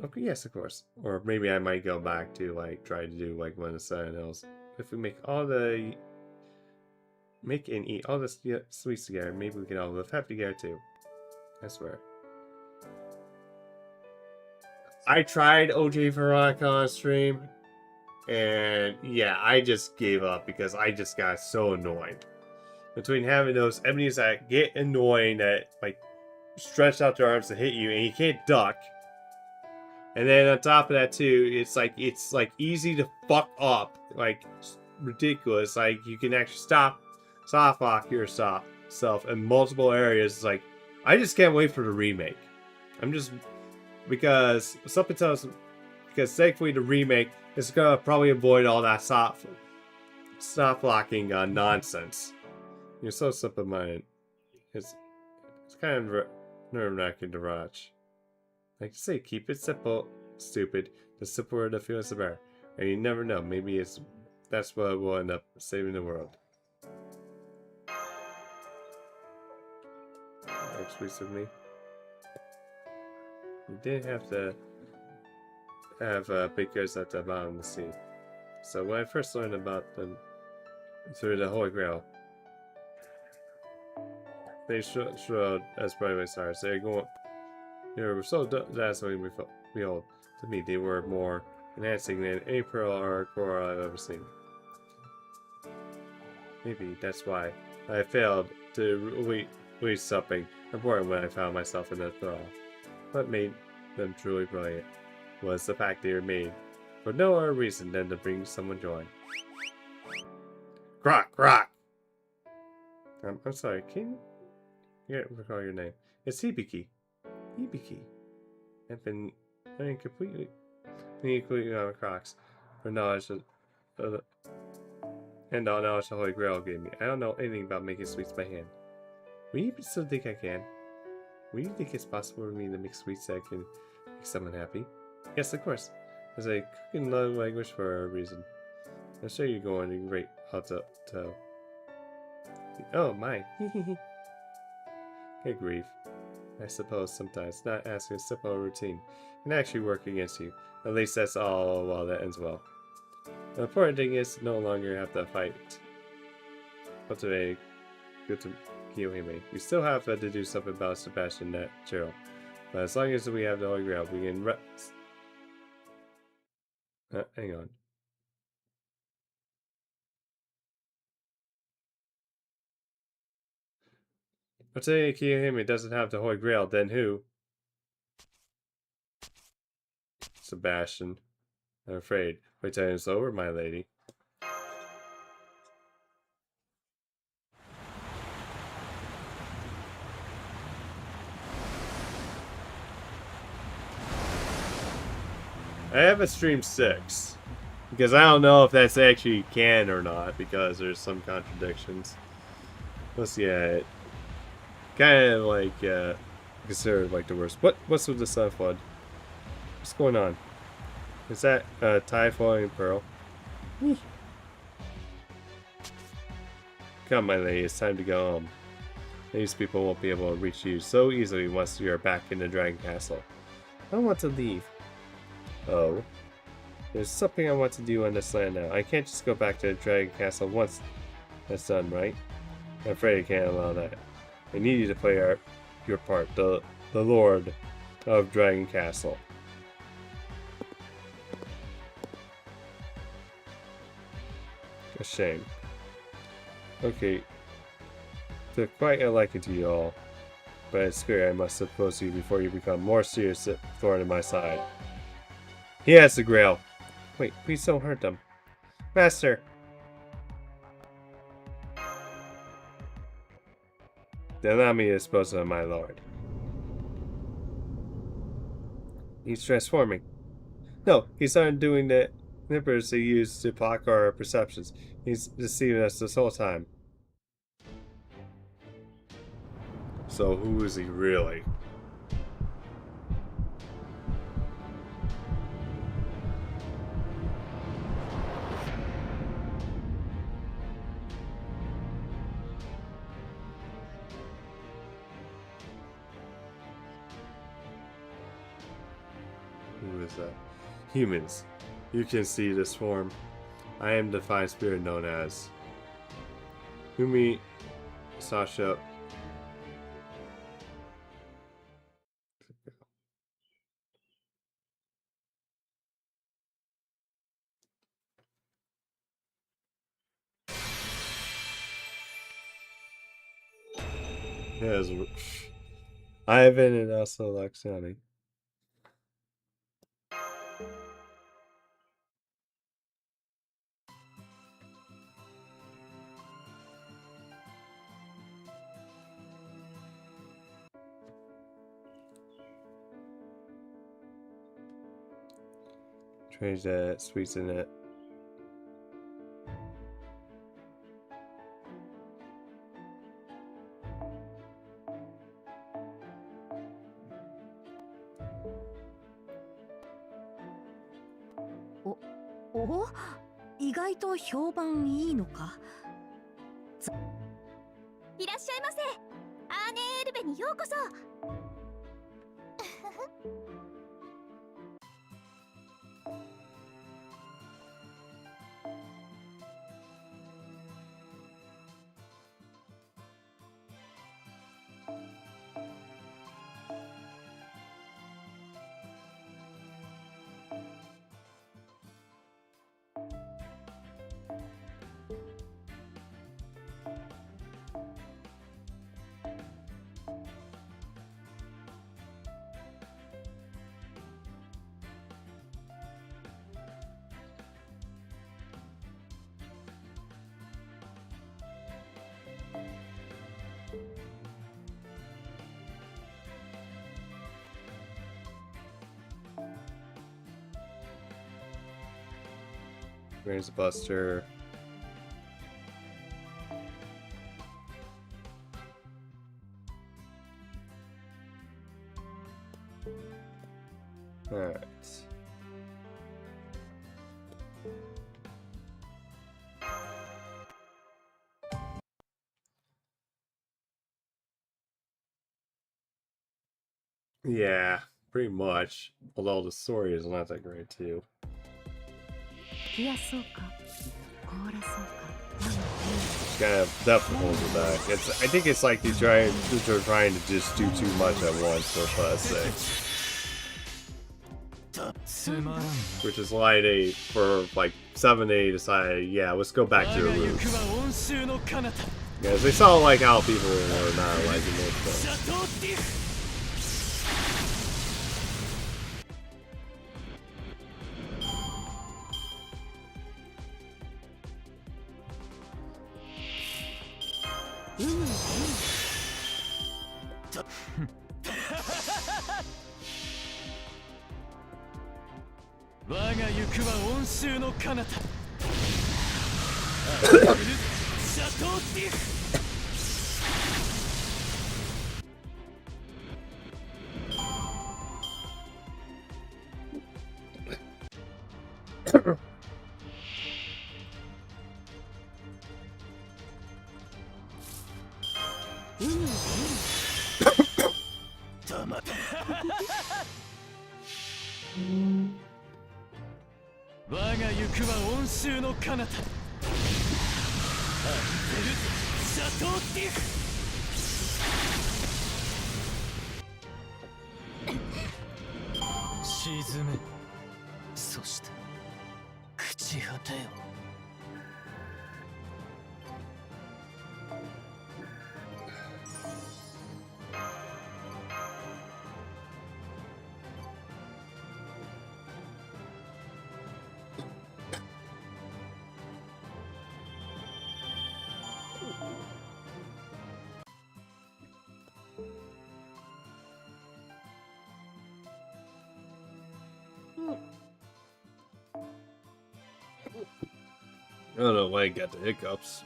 Okay, yes, of course. Or maybe I might go back to, like, try to do, like, one of the Silent Hills. If we make all the... Make and eat all the sweets together, maybe we can all live happy together, too. I swear. I tried OJ Veronica on stream, and yeah, I just gave up because I just got so annoyed. Between having those enemies that get annoying, that, like, stretch out their arms to hit you, and you can't duck. And then on top of that too, it's like easy to fuck up, like ridiculous. Like you can actually soft lock yourself in multiple areas. It's like I just can't wait for the remake. I'm just because something tells me, because thankfully the remake is gonna probably avoid all that soft locking nonsense. You're so simple-minded. It's kind of nerve-wracking to watch. Like I say, keep it simple, stupid. The simpler the feelings, the better. And you never know, maybe that's what will end up saving the world. Works sweet with me. You did have to have bakers at the bottom of the sea. So when I first learned about them through the Holy Grail, they showed as bright stars. They're going. They were so dazzling, behold, to me they were more enhancing than any pearl or coral I've ever seen. Maybe that's why I failed to reach something important when I found myself in the thrall. What made them truly brilliant was the fact they were made for no other reason than to bring someone joy. Croc, croc! I'm sorry, can you recall your name? It's Hibiki. Hibiki. I've been completely out of Crocs for knowledge and all knowledge the Holy Grail gave me. I don't know anything about making sweets by hand. Will you still think I can? Will you think it's possible for me to make sweets that can make someone happy? Yes, of course. There's a cooking love language for a reason. I'm sure you're going to be great. I'll tell. Oh, my. Good grief. I suppose sometimes not asking a simple routine can actually work against you. At least that's all while that ends well. The important thing is to no longer have to fight. Cultivate good to Kiyohime. We still have to do something about Sebastian and Cheryl. But as long as we have the Holy Grail, we can rest. Hang on. But today Kiyohime doesn't have the Holy Grail, then who? Sebastian. I'm afraid. Wait till it's over, my lady. I haven't streamed 6. Because I don't know if that's actually can or not, because there's some contradictions. Let's see, it kind of like considered like the worst. What's with the sun flood? What's going on? Is that Tie Flowing Pearl? Come, my lady, it's time to go home. These people won't be able to reach you so easily once you are back in the Dragon Castle. I don't want to leave. Oh. There's something I want to do on this land now. I can't just go back to the Dragon Castle once that's done, right? I'm afraid I can't allow that. I need you to play your part, the Lord of Dragon Castle. A shame. Okay. They're quite a liking to you all, but it's clear I must oppose you before you become more serious thorn in my side. He has the Grail. Wait, please don't hurt them. Master! Then allow me to dispose of my lord. He's transforming. No, he's undoing the nippers he used to block our perceptions. He's deceiving us this whole time. So who is he really? Who is that? Humans. You can see this form. I am the divine spirit known as Humi Sasha. Yes, Ivan and also Laxani. Change that, sweeten it.お、意外と評判いいのか。いらっしゃいませ。アーネーエルベにようこそ。Brains Buster. Alright. Yeah, pretty much. Although the story is not that great too. 冷やそうか凍らそうか It's kind of difficult with that. I think it's like they're trying to just do too much at once. That's what I say. つまらんな Which is why they, for like 7 they decided, yeah, let's go back to the 我が行 roots. くは温州の彼方 Because they saw like how people were not liking it. シ So. ャトーディフ 我が行くは温州の彼方シャトーディフ 我が行くは温州の彼方アンテルシャトーディフ 沈めそして朽ち果てよ I don't know why I got the hiccups.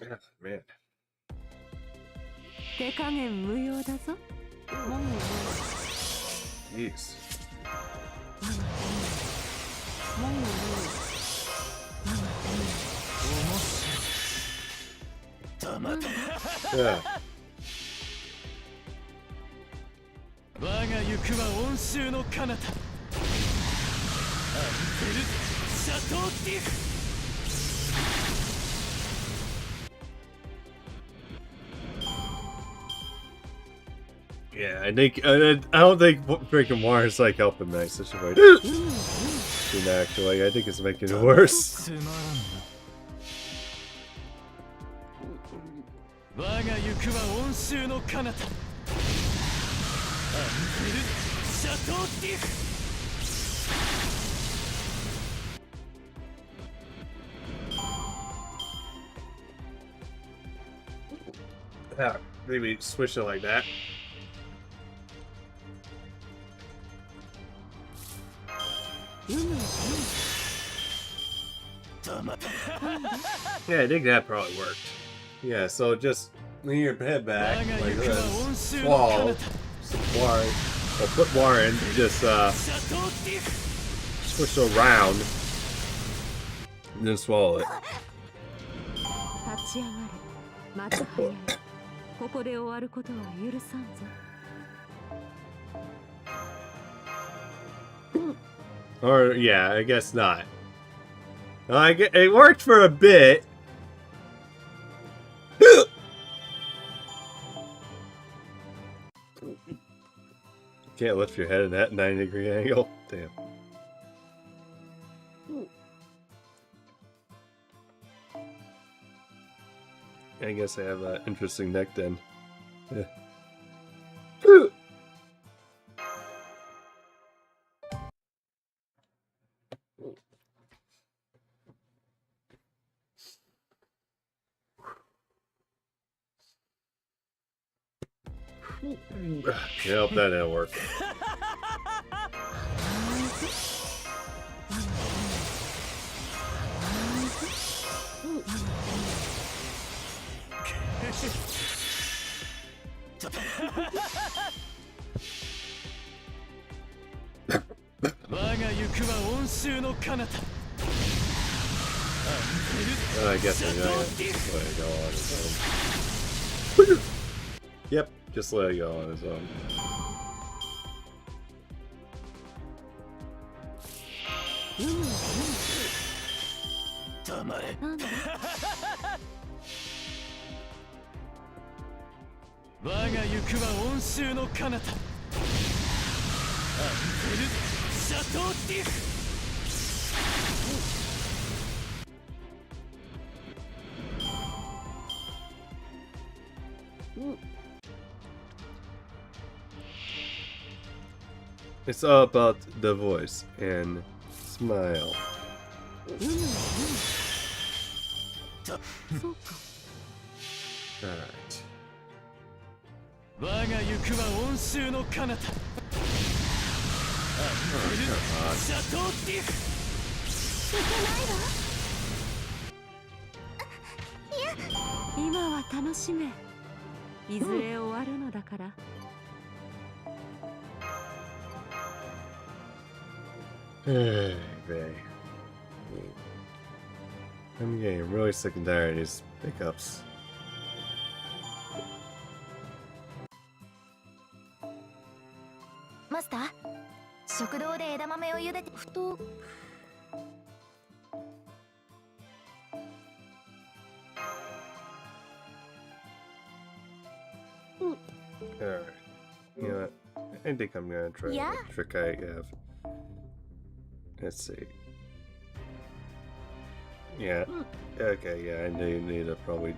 Ah, man. 手加減無用だぞもみ Jeez. 我が手にもみ我が手に Yeah. 我が行くは温州の彼方アンテルシャトーディフ Yeah, I don't think freaking War is like helping that situation. Actually, I think it's making it worse. つまらんな我が行くは温州の彼方アンテルシャトーディフ Yeah, maybe switch it like that. Yeah, I think that probably worked. Yeah, so just lean your head back like this, swallow some water, or put water in, just switch it around, and then swallow it. 立ち上がれまだ早いここで終わることは許さんぞ Or, yeah, I guess not. It worked for a bit. Can't lift your head in that 90-degree angle. Damn. I guess I have an interesting neck then. Yeah. Yep, that didn't work. I guess I'm gonna let it go on its own. Yep, just let it go on its own. It's all about the voice and smile. Alright. Hey, babe. I'm getting really sick and tired of these pickups. Master, 食堂で枝豆を茹でてふと Alright. You know what? I think I'm gonna try Yeah. the trick I have. Let's see. Yeah. Okay, yeah, I need to probably...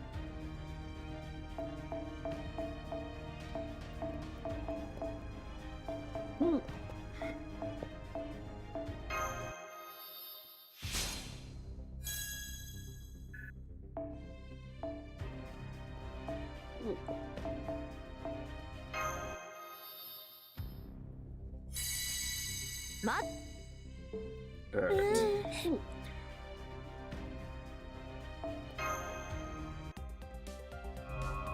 Alright.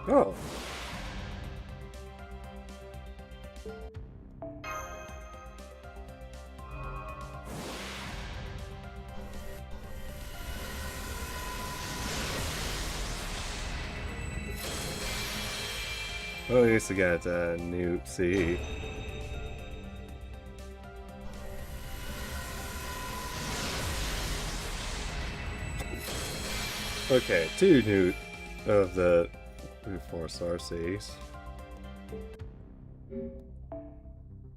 Oh. Well, at least I got a new CE. Okay, 2 new of the 4-star Cs.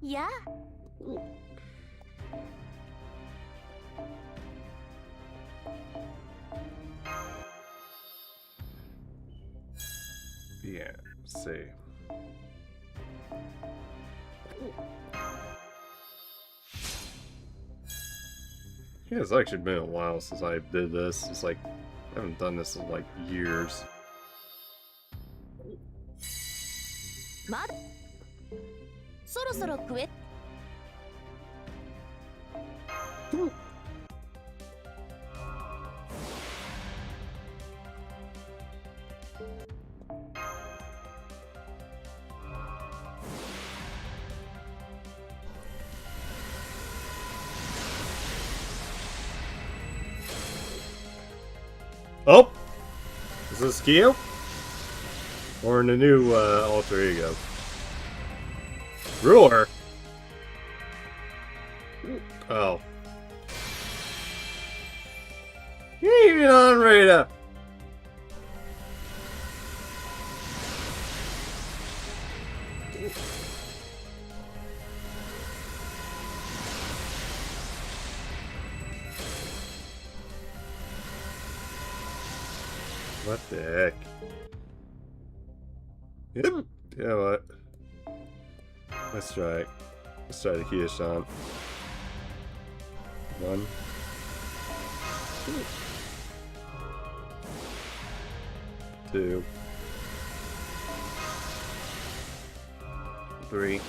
Yeah. Yeah, let's see. Yeah, it's actually been a while since I did this. It's like, I haven't done this in like years. まだそろそろ食え Oh! Is this Kyo? Or in the new alter ego? Ruler? Oh. You ain't even on radar. What the heck? Yep. You know what? Let's try the Kiyoshan. 1, 2, 3,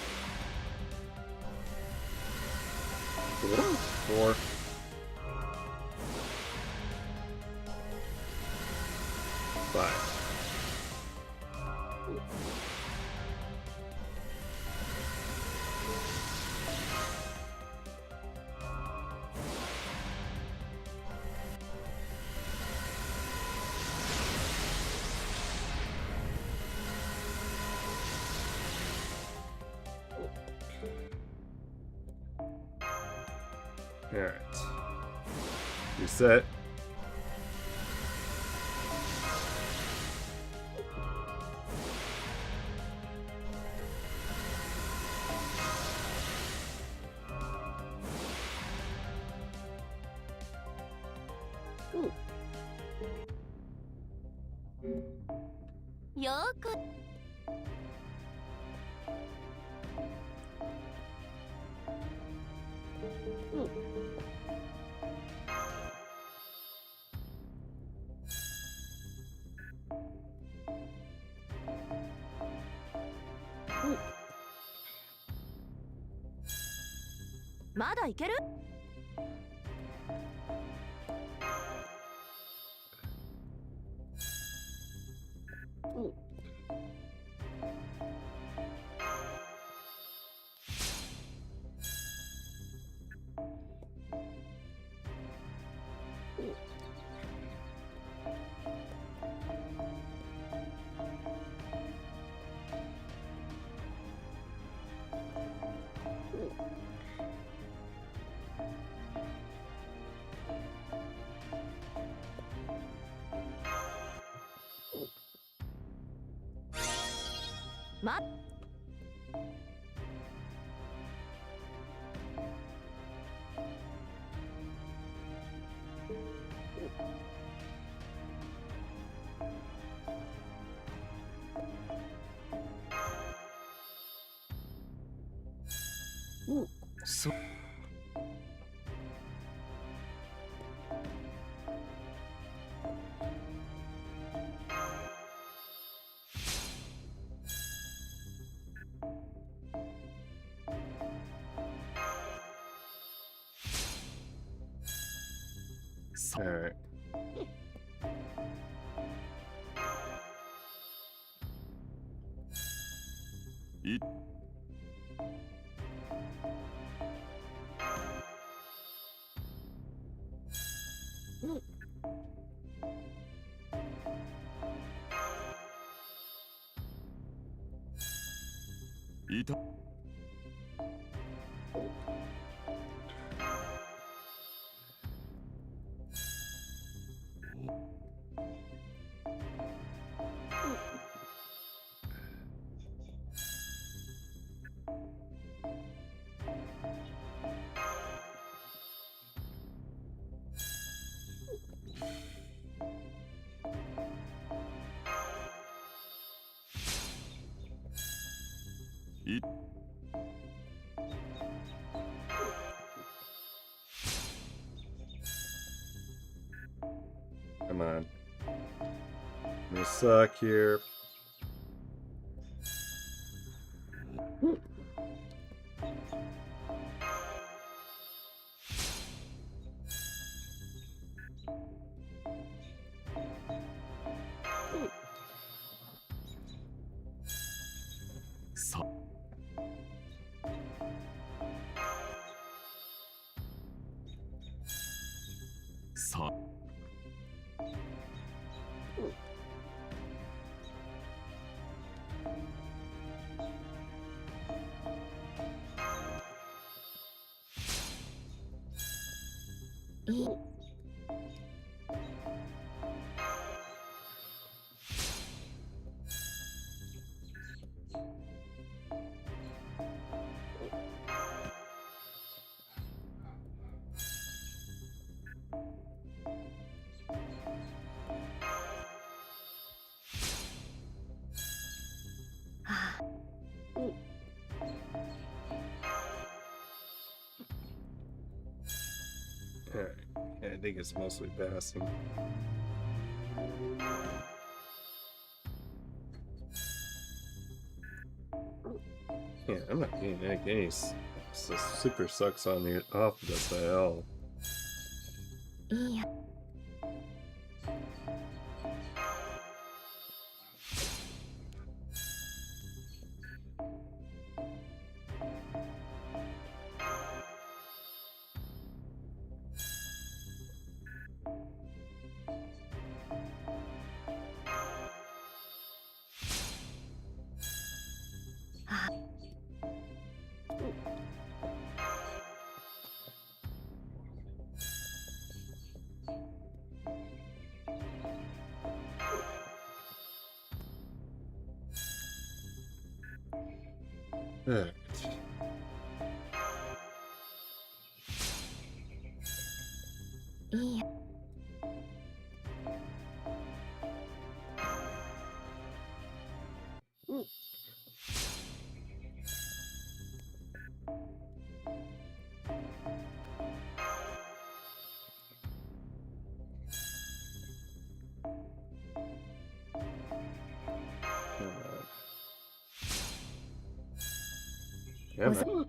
4, 5. Alright. Reset.よくまだいける？まそそ Alright. I いたい Come on. I'm gonna suck here. Sa. Sa. I think it's mostly passing. Yeah, I'm not getting any case. Super sucks on the off of this at all. いいや Alright. いいや Yeah, man. Come on.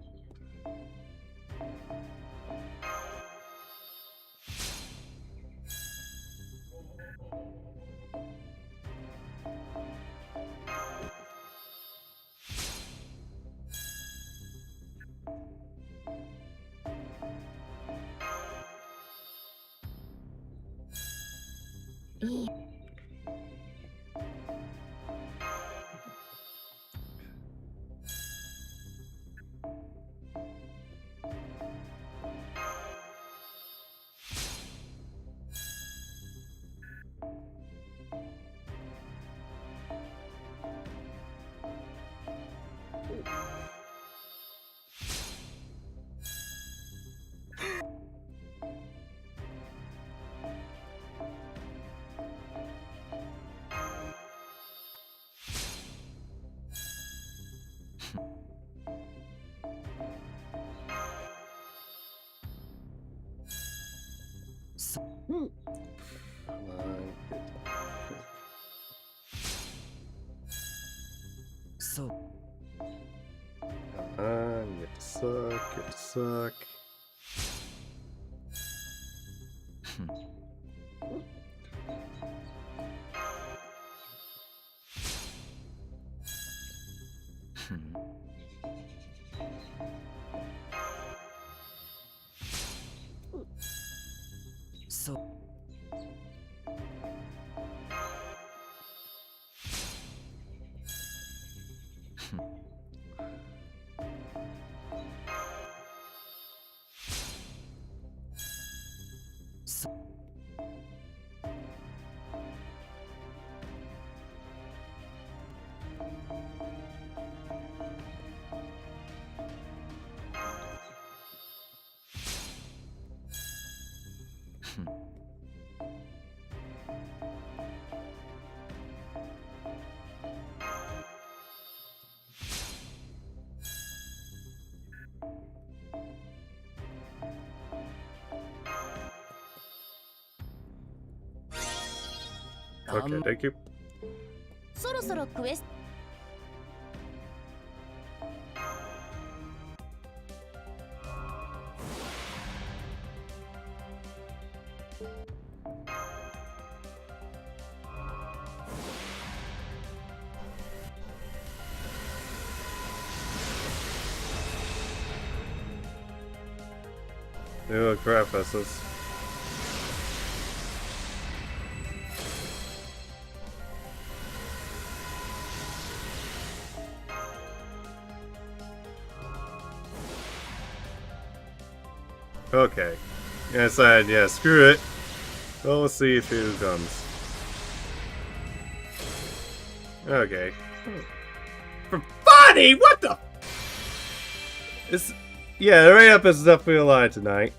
そう Come on, get to suck, get to suck. ふん そう そう ふん Okay, thank you. そろそろクエス Ew, crap vessels. Okay. I said, yeah, screw it. Well, we'll see if who comes. Okay. For funny, what the? It's yeah, the write-up is definitely a lie tonight.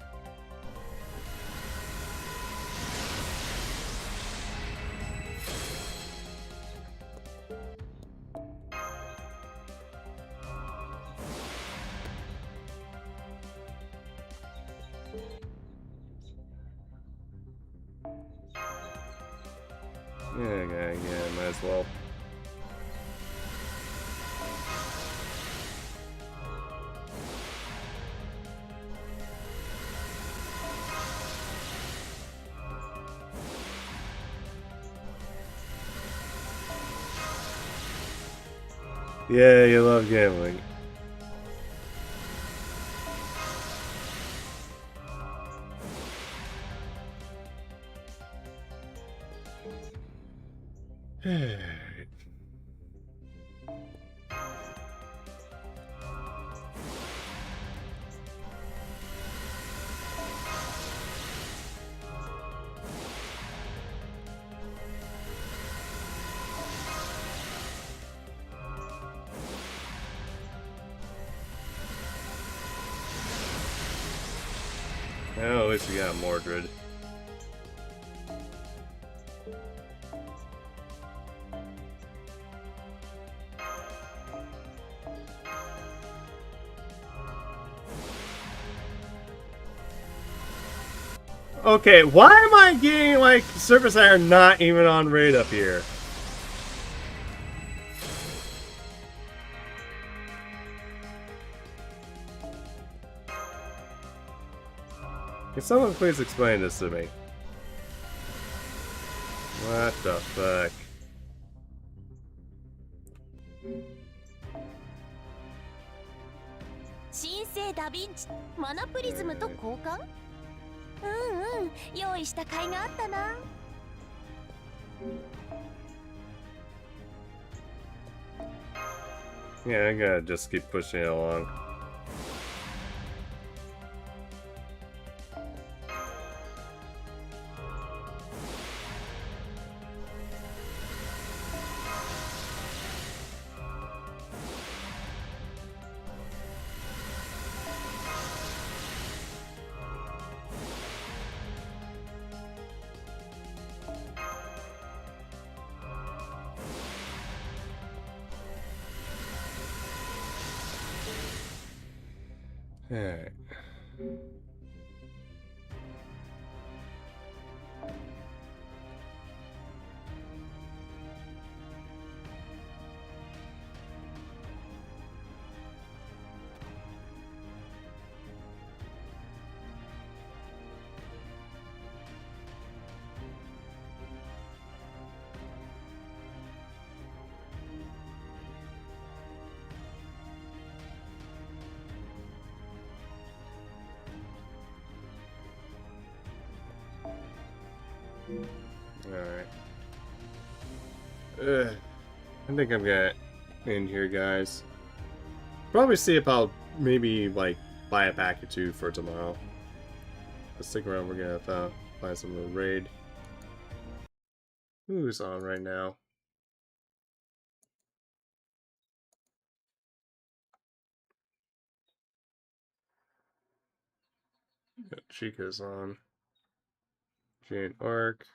Yeah, might as well. Yeah, you love gambling. Oh, at least we got Mordred. Okay, why am I getting, like, Surface Iron not even on raid up here? Can someone please explain this to me? What the fuck? 新生ダヴィンチマナプリズムと交換。うんうん、用意した甲斐があったな。Yeah, I gotta just keep pushing it along. Alright. Alright. I think I'm gonna end here, guys. Probably see if I'll maybe, like, buy a pack or two for tomorrow. But stick around, we're gonna find some little raid. Who's on right now? Yeah, Chica's on. Jane Arc.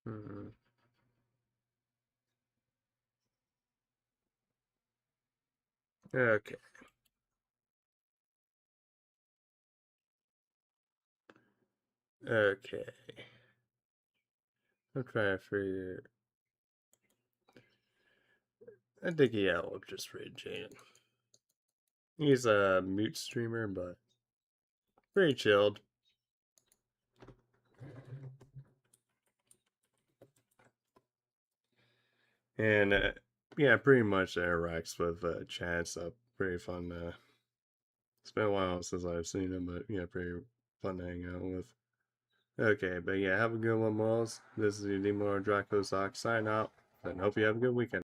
Hmm. Okay. Okay. I'm trying to figure. I think yeah, we'll just raid Jane. He's a mute streamer, but very chilled. And yeah, pretty much interacts with Chad, so pretty fun. It's been a while since I've seen him, but yeah, pretty fun to hang out with. Okay, but yeah, have a good one, Moles. This is your Demon Draco Sock sign out, and hope you have a good weekend.